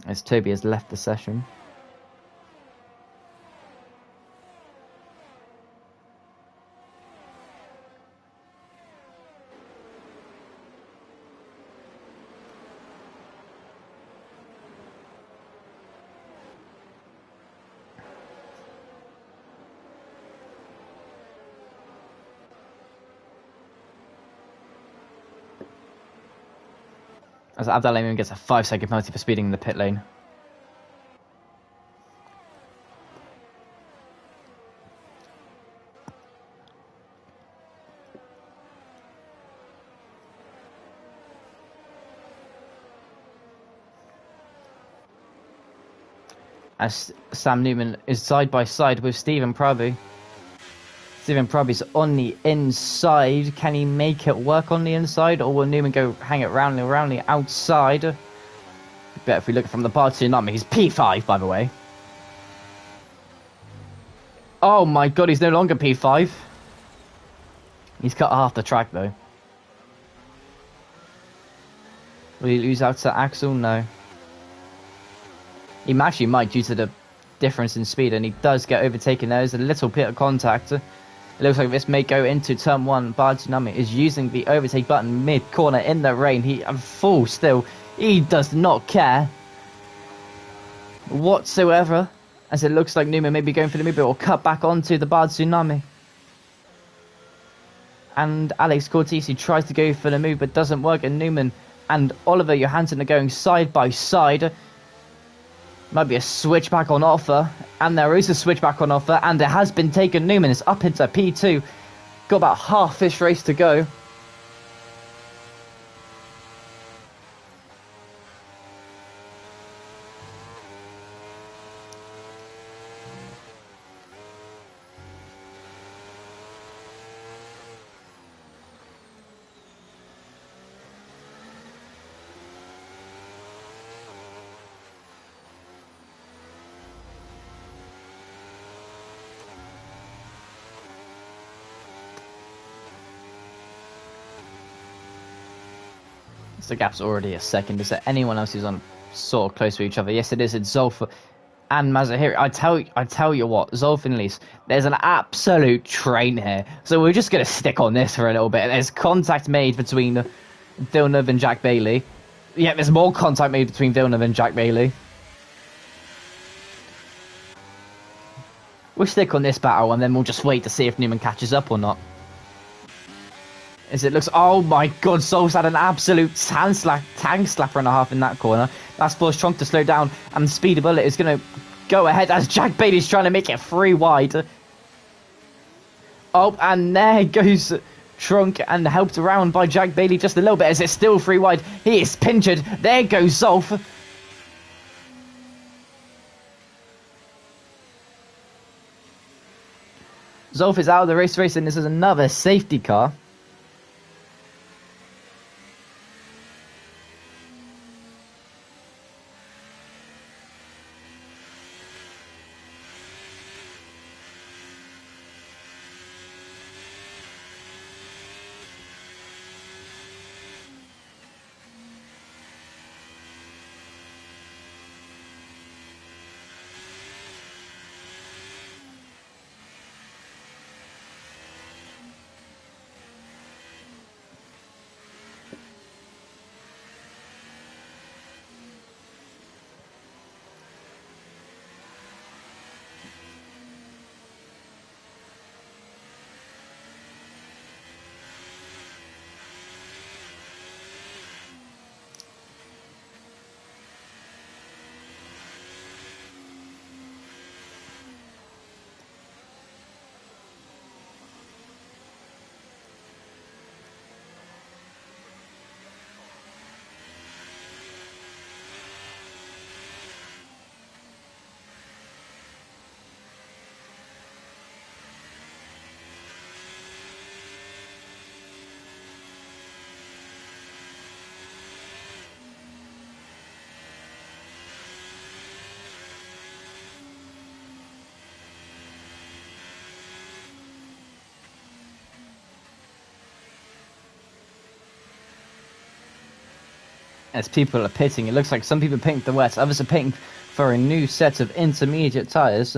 As Toby has left the session. As Abdallah Ayman gets a 5-second penalty for speeding in the pit lane. As Sam Newman is side by side with Stephen Prabu. Stephen Prabu's on the inside. Can he make it work on the inside, or will Newman go hang it around the outside? Better if we look from the bar tsunami. He's P5, by the way. Oh my god, he's no longer P5. He's cut half the track though. Will he lose out to Axel? No. He actually might due to the difference in speed, and he does get overtaken. There's a little bit of contact. It looks like this may go into turn 1. Bar Tsunami is using the overtake button mid-corner in the rain. He full still. He does not care whatsoever, as it looks like Newman may be going for the move, but will cut back onto the Bar Tsunami. And Alex Cortese tries to go for the move, but doesn't work, and Newman and Oliver Johansson are going side by side. Might be a switchback on offer, and there is a switchback on offer, and it has been taken. Newman is up into P2. Got about half this race to go. The gap's already a second. Is there anyone else who's on sort of close to each other? Yes, it is. It's Zolf and Mazahiri. I tell you what, Zolf and Lise, there's an absolute train here. So we're just going to stick on this for a little bit. There's contact made between Villeneuve and Jack Bailey. Yeah, there's more contact made between Villeneuve and Jack Bailey. We'll stick on this battle, and then we'll just wait to see if Newman catches up or not. As it looks, oh my god, Zolf's had an absolute tank slapper and a half in that corner. That's forced Trunk to slow down, and Speedy Bullet is going to go ahead as Jack Bailey's trying to make it 3 wide. Oh, and there goes Trunk, and helped around by Jack Bailey just a little bit as it's still 3 wide. He is pinchered. There goes Zolf. Zolf is out of the race, and this is another safety car. As people are pitting, it looks like some people are pitting the wets, others are pitting for a new set of intermediate tyres.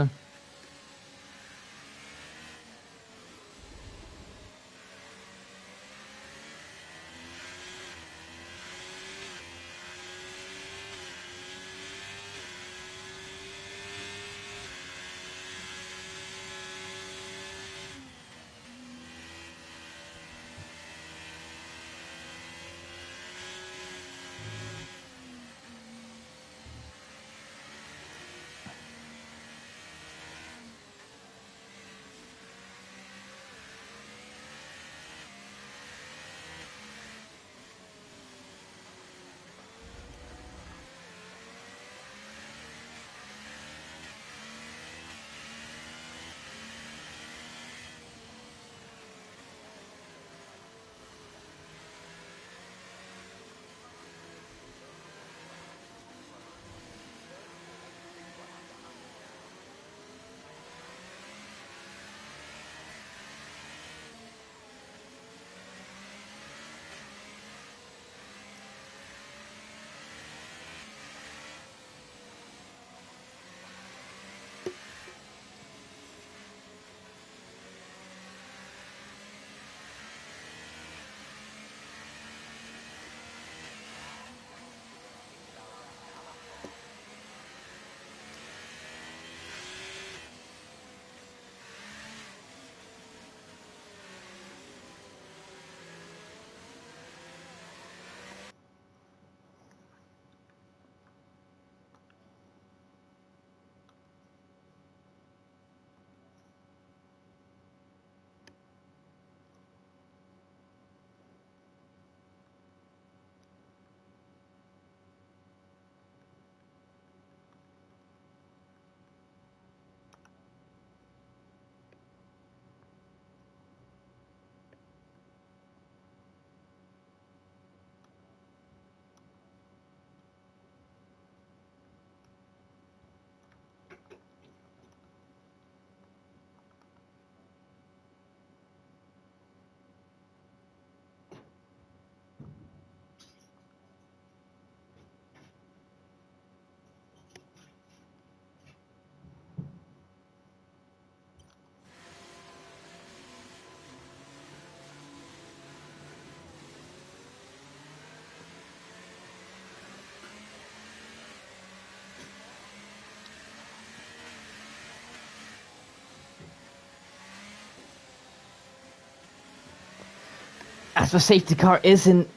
As the safety car isn't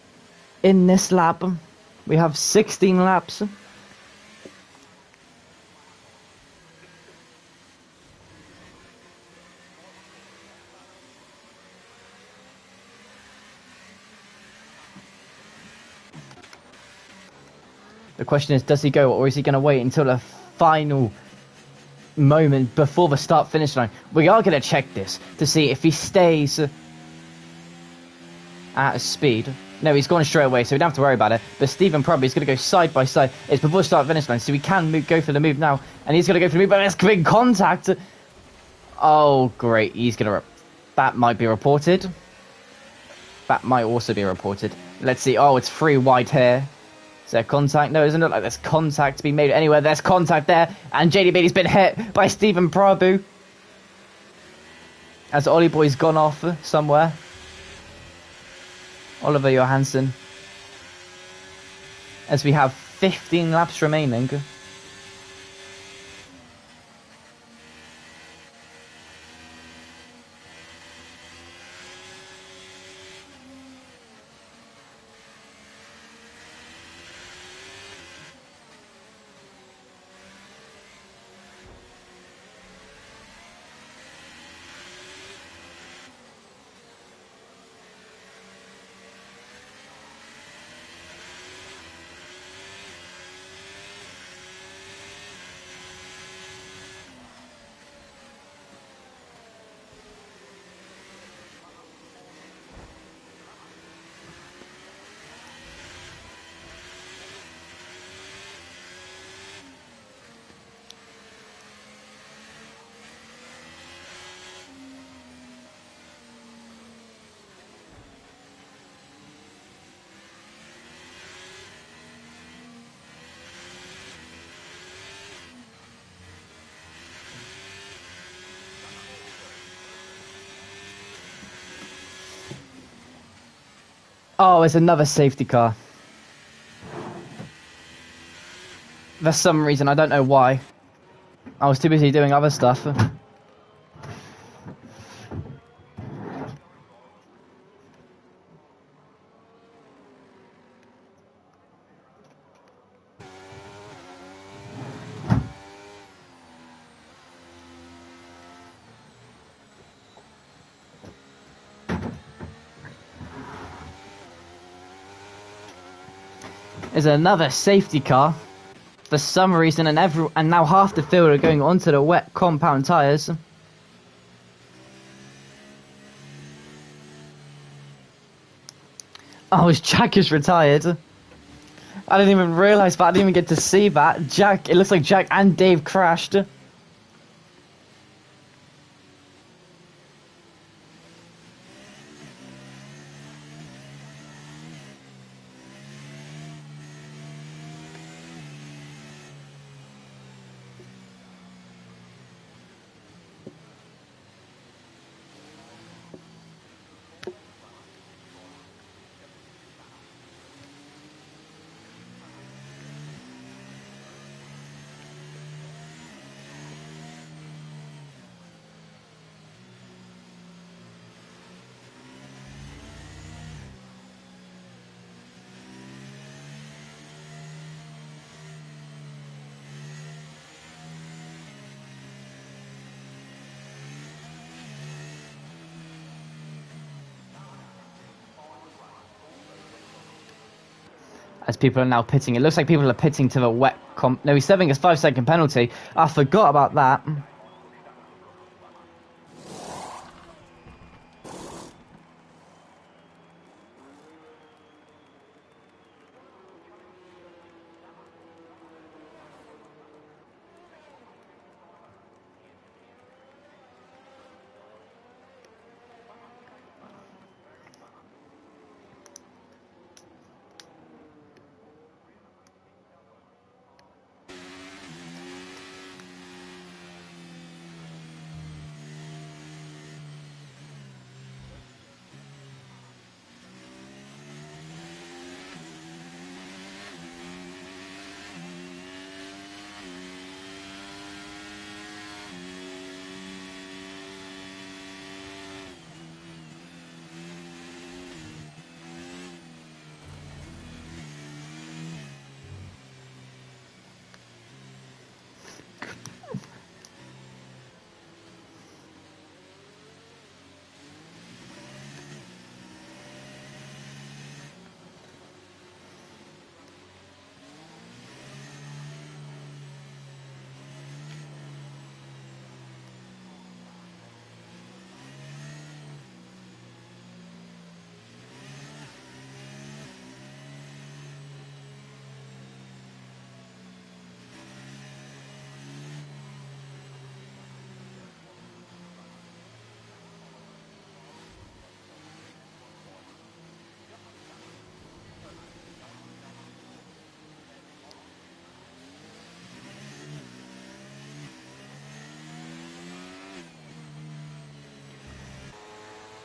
in this lap, we have 16 laps. The question is, does he go, or is he going to wait until the final moment before the start-finish line? We are going to check this to see if he stays at speed. No, he's gone straight away, so we don't have to worry about it. But Stephen probably is going to go side by side. It's before the start-finish line, so we can go for the move now. And he's going to go for the move, but there's big contact. Oh, great. He's going to... That might be reported. That might also be reported. Let's see. Oh, it's 3 wide here. Is there contact? No, it doesn't look like there's contact to be made anywhere. There's contact there. And JD Beatty's been hit by Stephen Prabhu. As Ollie Boy's gone off somewhere. Oliver Johansson. As we have 15 laps remaining. Oh, it's another safety car. For some reason, I don't know why. I was too busy doing other stuff. There's another safety car. For some reason, and now half the field are going onto the wet compound tyres. Oh, Jack is retired. I didn't even realise that. I didn't even get to see that. It looks like Jack and Dave crashed. As people are now pitting. It looks like people are pitting to the wet No, he's serving his 5-second penalty. I forgot about that.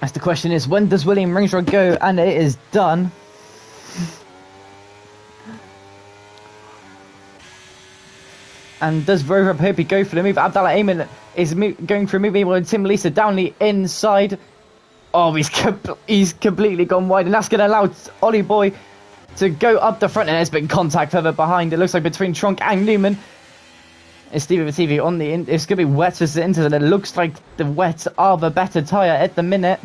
As the question is, when does William Ringsrod go? And it is done. And does Rover Pope go for the move? Abdallah Ayman is going for a move with Tim Lisa down the inside. Oh, he's completely gone wide, and that's going to allow Ollie Boy to go up the front, and there's been contact further behind. It looks like between Tronk and Newman. It's Stevie with TV on the it's going to be wet versus Inter, and it looks like the wets are the better tyre at the minute.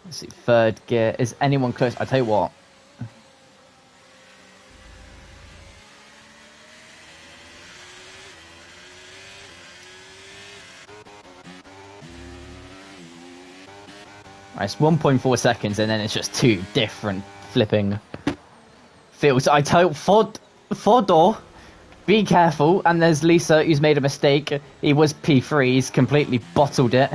Let's see, third gear. Is anyone close? I tell you what. Right, it's 1.4 seconds, and then it's just two different flipping fields. I tell you, Fodor Be careful. And there's Lisa, who's made a mistake. He was P3. He's completely bottled it.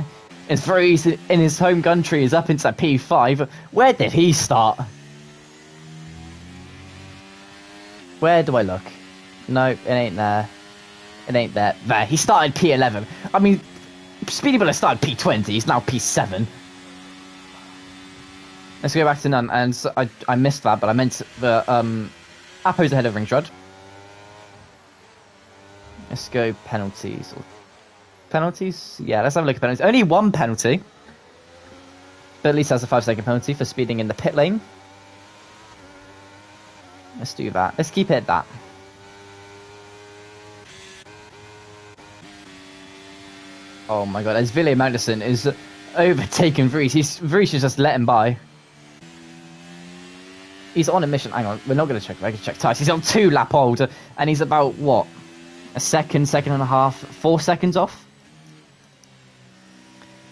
It's very easy in his home country. He's up into P5. Where did he start? Where do I look? No, it ain't there. It ain't there. There. He started P11. I mean, Speedy Bullet started P20. He's now P7. Let's go back to none. And so I missed that, but I meant the Apo's ahead of Ringshot. Let's go penalties. Penalties? Yeah, let's have a look at penalties. Only one penalty. But at least has a 5-second penalty for speeding in the pit lane. Let's do that. Let's keep it at that. Oh my god, as Ville Magnussen is overtaken Vries. Vries should just let him by. He's on a mission. Hang on, we're not going to check. We're going to check tires. He's on 2 lap hold, and he's about, what? A second and a half, 4 seconds off?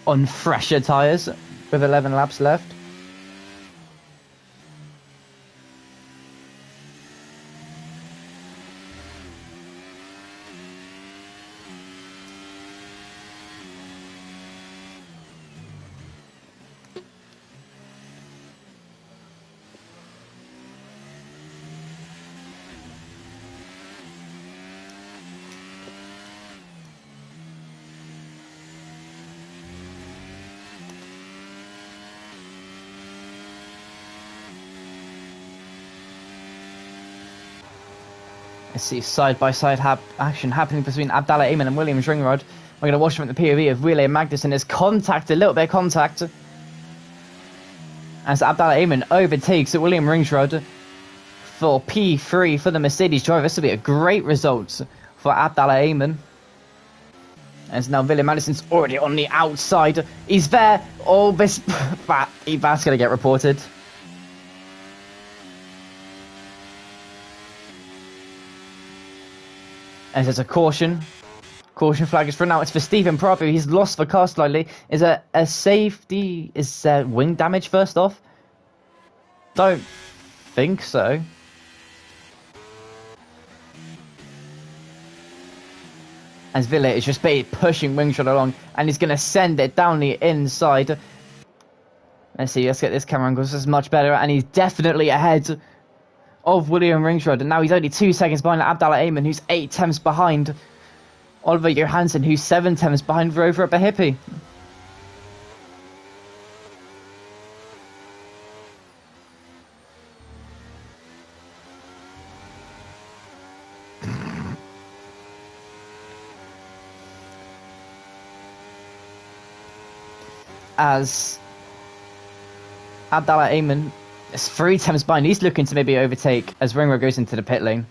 On fresher tyres, with 11 laps left. Let's see side-by-side action happening between Abdallah Eamon and Williams Ringrod. We're going to watch them at the POV of William Magnussen. There's contact, a little bit of contact. As Abdallah Eamon overtakes William Ringrod for P3 for the Mercedes driver. This will be a great result for Abdallah Eamon. As now William Magnusson's already on the outside. He's there. Oh, that's going to get reported. As there's a caution. Caution flag is for now. It's for Stephen Prado. He's lost the car slightly. Is a safety? Is wing damage first off? Don't think so. As Ville is just pushing Wingshot along, and he's going to send it down the inside. Let's see. Let's get this camera angle. This is much better, and he's definitely ahead of William Ringshot, and now he's only 2 seconds behind Abdallah Eamon, who's 8 tenths behind Oliver Johansson, who's 7 tenths behind Rover Behippie. As Abdallah Eamon is 3 tenths behind. He's looking to maybe overtake as Ringrod goes into the pit lane.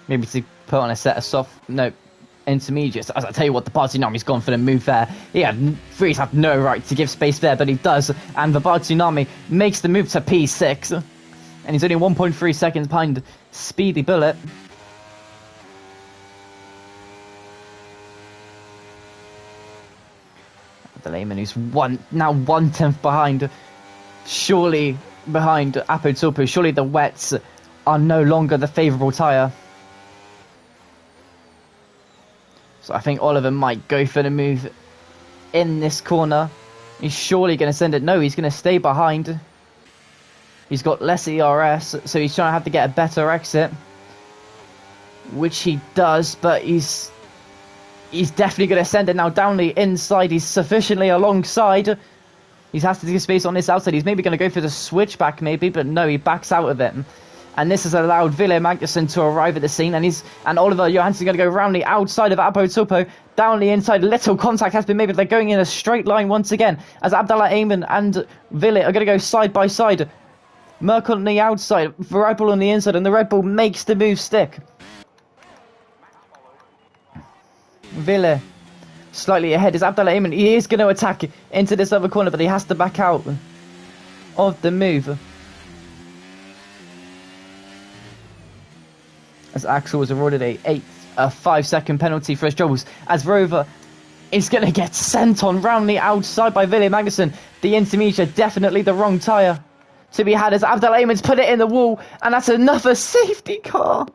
Maybe to put on a set of soft, no, intermediates. As I tell you what, the Tsunami's gone for the move there. Vries had no right to give space there, but he does. And the Tsunami makes the move to P6. And he's only 1.3 seconds behind Speedy Bullet. The Lehman, who's now 1 tenth behind, surely behind Apo Tulpu. Surely the wets are no longer the favourable tyre. So I think Oliver might go for the move in this corner. He's surely going to send it. No, he's going to stay behind. He's got less ERS, so he's trying to have to get a better exit, which he does, but he's definitely going to send it now down the inside. He's sufficiently alongside. He has to give space on this outside. He's maybe going to go for the switchback, maybe, but no, he backs out of it. And this has allowed Ville Magnussen to arrive at the scene, and Oliver Johansson going to go around the outside of Apo Tulpu, down the inside. Little contact has been made, but they're going in a straight line once again, as Abdallah Eamon and Ville are going to go side by side. Merck on the outside, Red Bull on the inside, and the Red Bull makes the move stick. Ville slightly ahead is Abdallah Eamon. He is going to attack into this other corner, but he has to back out of the move. As Axel was awarded a 5-second penalty for his troubles, as Rover is going to get sent on round the outside by Ville Magnussen. The intermediate, definitely the wrong tyre. to be had as Abdel Ayman's put it in the wall, and that's another safety car.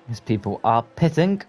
These people are pitting.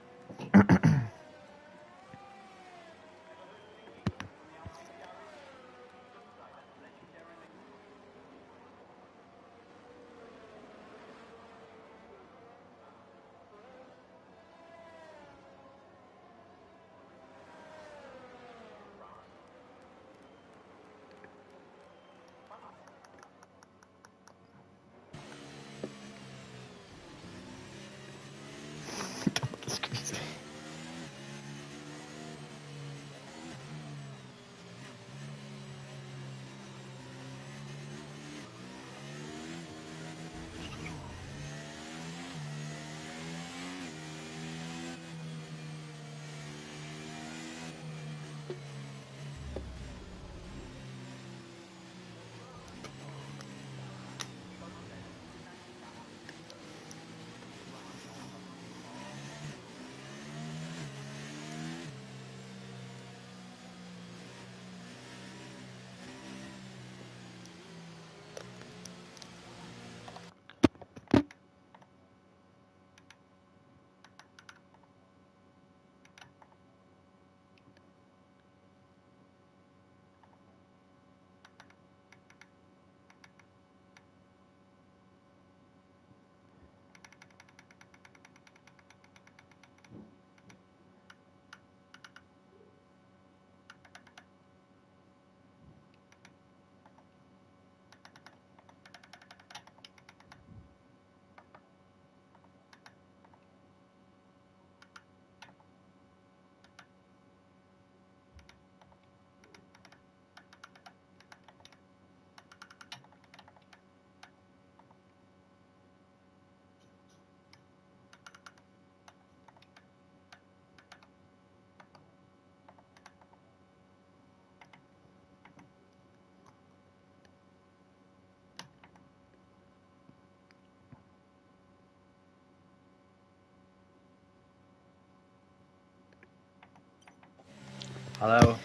Hello.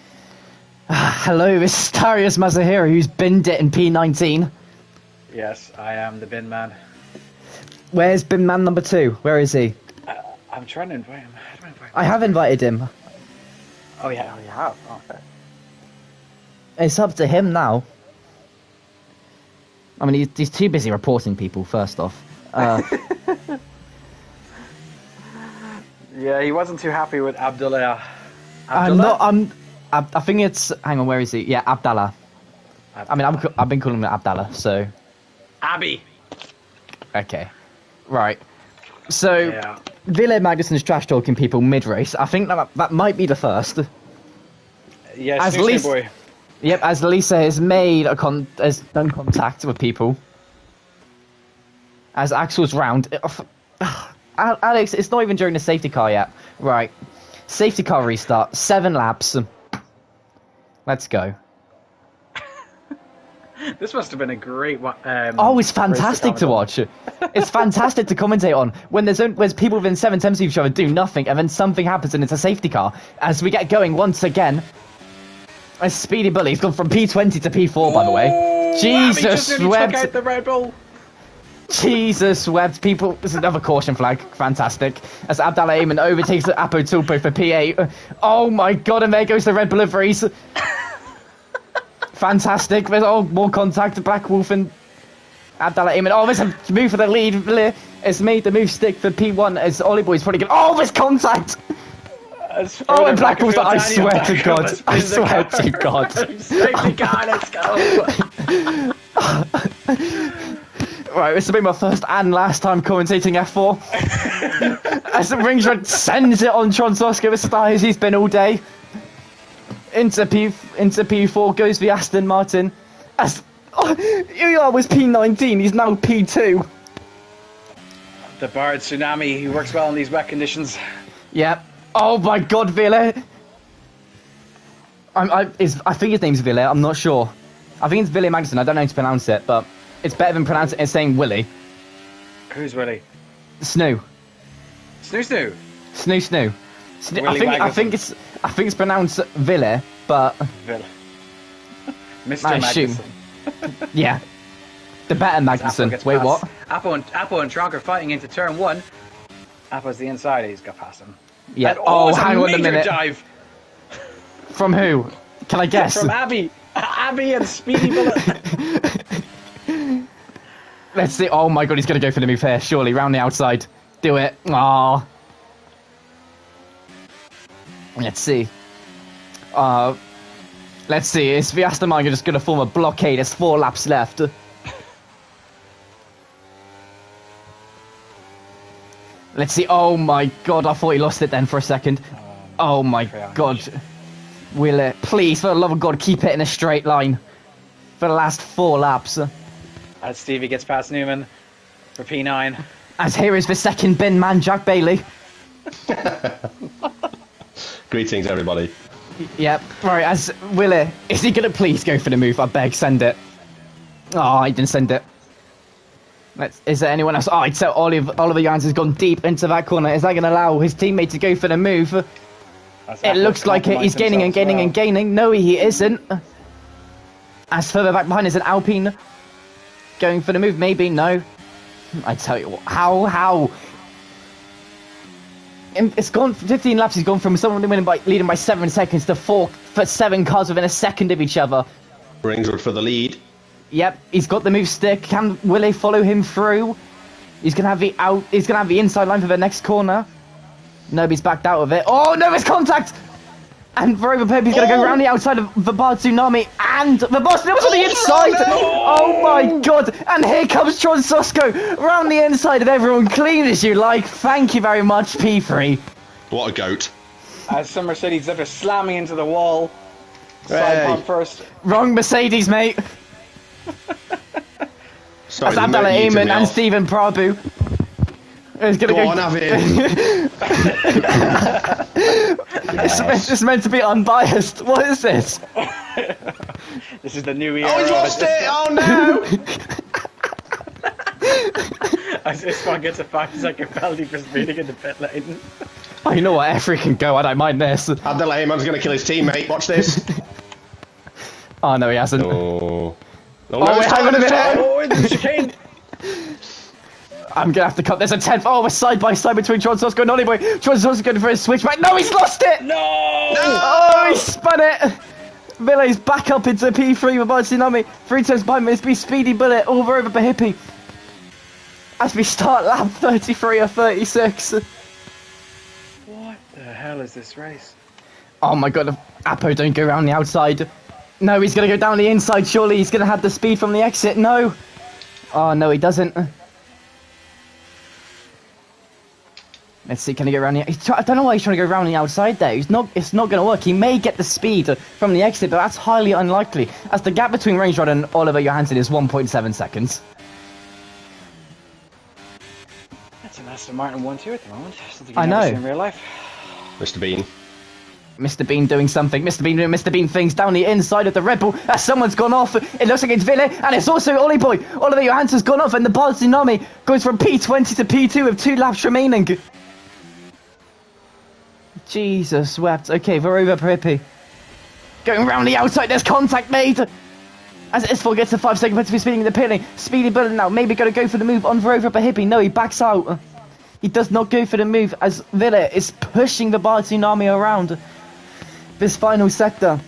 Hello, this is Darius Mazahira, who's binned it in P19.
Yes, I am the bin man.
Where's bin man number 2? Where is he?
I'm trying to invite him. How do I invite him?
I have invited him.
Oh yeah, you have. Oh, okay.
It's up to him now. I mean, he's too busy reporting people, first off.
Yeah, he wasn't too happy with Abdullah.
I think it's... Hang on, where is he? Yeah, Abdallah. I mean, I've been calling him Abdallah, so...
Abby!
Okay. Right. So,
Yeah.
Ville Magnussen's trash-talking people mid-race. I think that might be the first.
Yeah,
As
Snooze
Lisa,
boy.
Yep, as Lisa has has done contact with people. As Axel's round... Alex, it's not even during the safety car yet. Right. Safety car restart. 7 laps. Let's go.
This must have been a great one.
Oh, it's fantastic to watch. It's fantastic to commentate on when there's people within 7 tenths of each other do nothing, and then something happens and it's a safety car. As we get going once again, a speedy bully. He's gone from P20 to P4, by the way. Jesus wept.
Took out the Red Bull.
Jesus wept. People. There's another caution flag. Fantastic. As Abdallah Ayman overtakes Apo Tulpo for P8. Oh my god! And there goes the Red Bull of Reese. Fantastic. There's more contact. Black Wolf and Abdallah Ayman. Oh, there's a move for the lead. It's made the move stick for P1 as Ollie Boy's probably going. Oh, there's contact. Oh, and Black Wolf's like, I swear to God. I swear to God.
Safety car, let's go.
Right, this will be my first and last time commentating F4. As the Ringsrod sends it on Tronsoska as high as he's been all day. Into P4 goes the Aston Martin. As UR was P19, he's now P2.
The Bard Tsunami, he works well in these wet conditions.
Yep. Oh my God, Ville. I think his name's Ville. I'm not sure. I think it's Ville Magnussen. I don't know how to pronounce it, but it's better than pronouncing it saying Willie.
Who's Willie?
Snoo.
Snoo.
Snoo. I think it's pronounced Ville, but
Ville. Mr.
I assume.
Magnussen.
Yeah. The better Magnussen. Wait,
past.
what?
Apo and Tronk are fighting into turn 1. Apo's the inside. He's got past him.
Yeah.
And,
Hang on a minute.
Dive.
From who? Can I guess?
From Abby. Abby and Speedy Bullet.
Let's see. Oh my God, he's going to go for the move here. Surely, round the outside. Do it. Aww. Let's see. Let's see. Is the Aston Martin just going to form a blockade? There's 4 laps left. Let's see. Oh my God, I thought he lost it then for a second. Oh my God. Will it? Please, for the love of God, keep it in a straight line. For the last 4 laps.
As Stevie gets past Newman for P9.
As here is the second bin man, Jack Bailey.
Greetings, everybody.
Yep. Right, as Willie, is he going to please go for the move? I beg, send it. Oh, he didn't send it. Is there anyone else? Oh, I'd say Oliver Jans has gone deep into that corner. Is that going to allow his teammate to go for the move? It looks like it. He's gaining and gaining and gaining. No, he isn't. As further back behind is an Alpine. Going for the move, maybe. No. I tell you what. How? It's gone 15 laps. He's gone from someone leading by 7 seconds to 7 cars within a second of each other.
Ringsrod for the lead.
Yep, he's got the move stick. Can Willie follow him through? He's gonna have the inside line for the next corner. Nobody's backed out of it. Oh no, it's contact! And Veroba Pepe's gonna go around the outside of the Bard Tsunami, and the boss was on the inside! Oh my God! And here comes Tron Sosko around the inside of everyone, clean as you like. Thank you very much, P3.
What a goat.
As some Mercedes are slamming into the wall. Side pump first.
Wrong Mercedes, mate.
Sorry,
That's Abdallah Ayman and Stephen Prabhu. It's gonna
go on, have it.
It's meant to be unbiased. What is this?
This is the new era.
Oh, he's lost it! Oh no!
As this one gets a 5-second penalty for speeding in the pit lane.
Oh, you know what? Every can go. I don't mind this.
Abdallah Ayman's gonna kill his teammate. Watch this.
Oh no, he hasn't.
Oh, no,
wait, hang on a minute.
Oh, in the chicane.
I'm gonna have to cut. There's a 10th. Oh, we're side by side between Tron Sosko and Ollie Boy. Tron Sosko going for his switchback. No, he's lost it.
No!
Oh, he spun it. Ville's back up into P3 with Bard Tsunami. 3 times behind me. It's be Speedy Bullet over Hippie. As we start lap 33 or 36.
What the hell is this race?
Oh my God, Apo don't go around the outside. No, he's going to go down the inside, surely. He's going to have the speed from the exit. No. Oh, no, he doesn't. Let's see, can he go around the... I don't know why he's trying to go around the outside there. It's not going to work. He may get the speed from the exit, but that's highly unlikely, as the gap between Ringsrod and Oliver Johansson is 1.7 seconds.
That's an Aston Martin 1-2 at the moment. Something
I
you've never
know.
seen in real life.
Mr. Bean.
Mr. Bean doing something. Mr. Bean doing Mr. Bean things down the inside of the Red Bull. As someone's gone off. It looks like it's Ville, and it's also Ollie Boy. Oliver Johansson's gone off, and the Bard Tsunami goes from P20 to P2 with 2 laps remaining. Jesus wept. Okay, we're over Pippi. Going round the outside, there's contact made. As S4 gets a 5 second penalty for speeding in the pit lane. Speedy Bullet now, maybe going to go for the move on Verova Hippie. No, he backs out. He does not go for the move as Ville is pushing the Bard Tsunami around this final sector.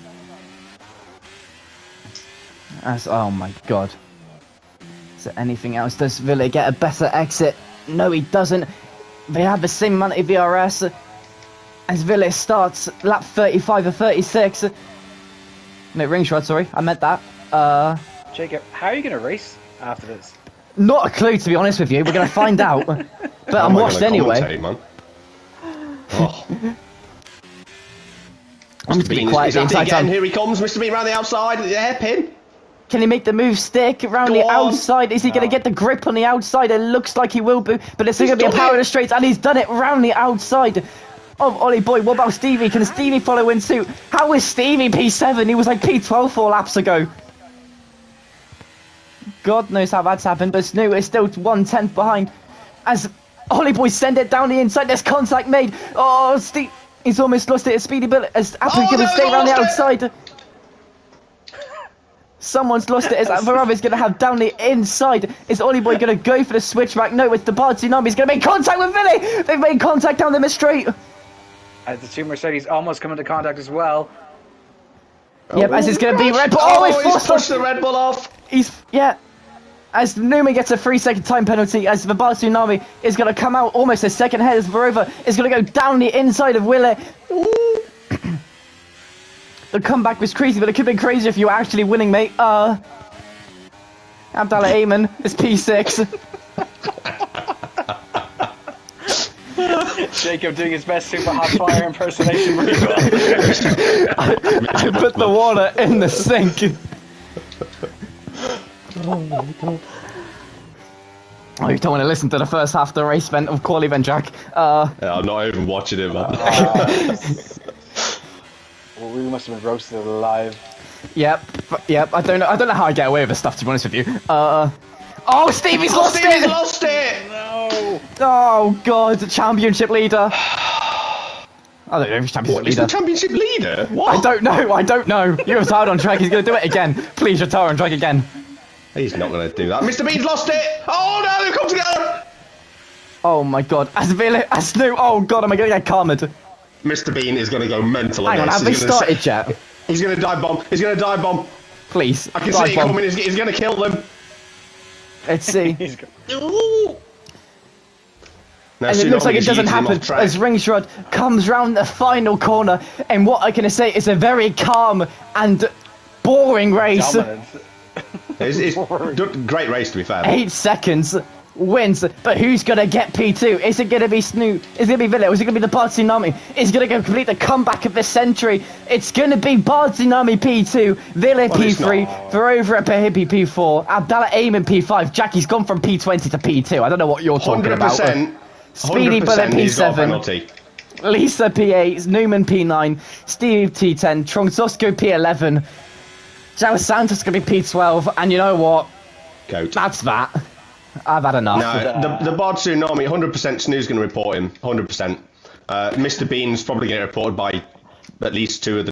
As, oh my god. Is there anything else? Does Ville get a better exit? No, he doesn't. They have the same amount of VRS as Ville starts lap 35 or 36. No, ring shot, sorry. I meant that.
Jacob, how are you going to race after this?
Not a clue, to be honest with you. We're going to find out. But I'm washed anyway.
Man? Oh.
I'm going to be quiet.
Is that it again? Here he comes, Mr. Bean, round the outside, the hairpin.
Can he make the move stick around the outside? Is he going to get the grip on the outside? It looks like he will be, but it's going to be a power in the straights, and he's done it round the outside of Ollie Boy. What about Stevie? Can Stevie follow in suit? How is Stevie P7? He was like P12 4 laps ago. God knows how that's happened, but Snoo is still 1/10 behind. As Ollie Boy send it down the inside, there's contact made. Oh, Steve, he's almost lost it. A Speedy Bullet as Apple going to stay around the outside. Someone's lost it as Verova's going to have down the inside. Is Ollie Boy going to go for the switchback? No, it's the Bard Tsunami. He's going to make contact with Ville. They've made contact down the mid straight.
As the two Mercedes almost come into contact as well.
Yep, as it's going to be Red Bull. Oh,
he's pushed the Red Bull off.
As Newman gets a 3-second time penalty, as the Bard Tsunami is going to come out almost a second ahead, as Verova is going to go down the inside of Wille. The comeback was crazy, but it could have been crazier if you were actually winning, mate. Abdallah Ayman is P6.
Jacob doing his best super hot fire impersonation.
I put the water in the sink. Oh my god. Oh, you don't want to listen to the first half of the race event of Quali then, Jack.
Yeah, I'm not even watching it, man.
Well, we must have been roasted alive.
Yep. I don't know how I get away with this stuff, to be honest with you. Oh, Stevie's lost it!
Stevie's lost it!
No!
Oh god, championship leader. I don't know if he's championship
He's
leader.
the championship leader? What?
I don't know. He retired on track, he's going to do it again. Please retire on track again.
He's not going to do that. Mr. Bean's lost it! Oh no, they've come together!
Oh my god, as Snoop, oh god, am I going to get karmed?
Mr. Bean is going to go mental.
Hang on, have they started yet?
He's going to dive bomb. He's going to dive bomb.
Please.
I can see it coming. He's going to kill them.
Let's see.
Now,
And it looks like it doesn't happen as Ringshrod comes round the final corner, and what I can say is a very calm and boring race.
It's great race, to be fair.
8 seconds wins, but who's gonna get P2? Is it gonna be Snoop? Is it gonna be Ville? Is it gonna be the Bard Tsunami? Is it gonna go complete the comeback of the century? It's gonna be Bard Tsunami P2, Ville P3, Verova at Hippie P4, Abdallah Ayman P5. Jackie's gone from P20 to P2. I don't know what you're talking about. Speedy Bullet P7, Lisa P8, Newman P9, Steve T10, Tronsosko P11, Joe Santos gonna be P12, and you know what?
Goat.
That's that. I've had enough.
No, the Bard Tsunami, 100% Snoo's going to report him. 100%. Mr. Bean's probably going to get reported by at least 2 of the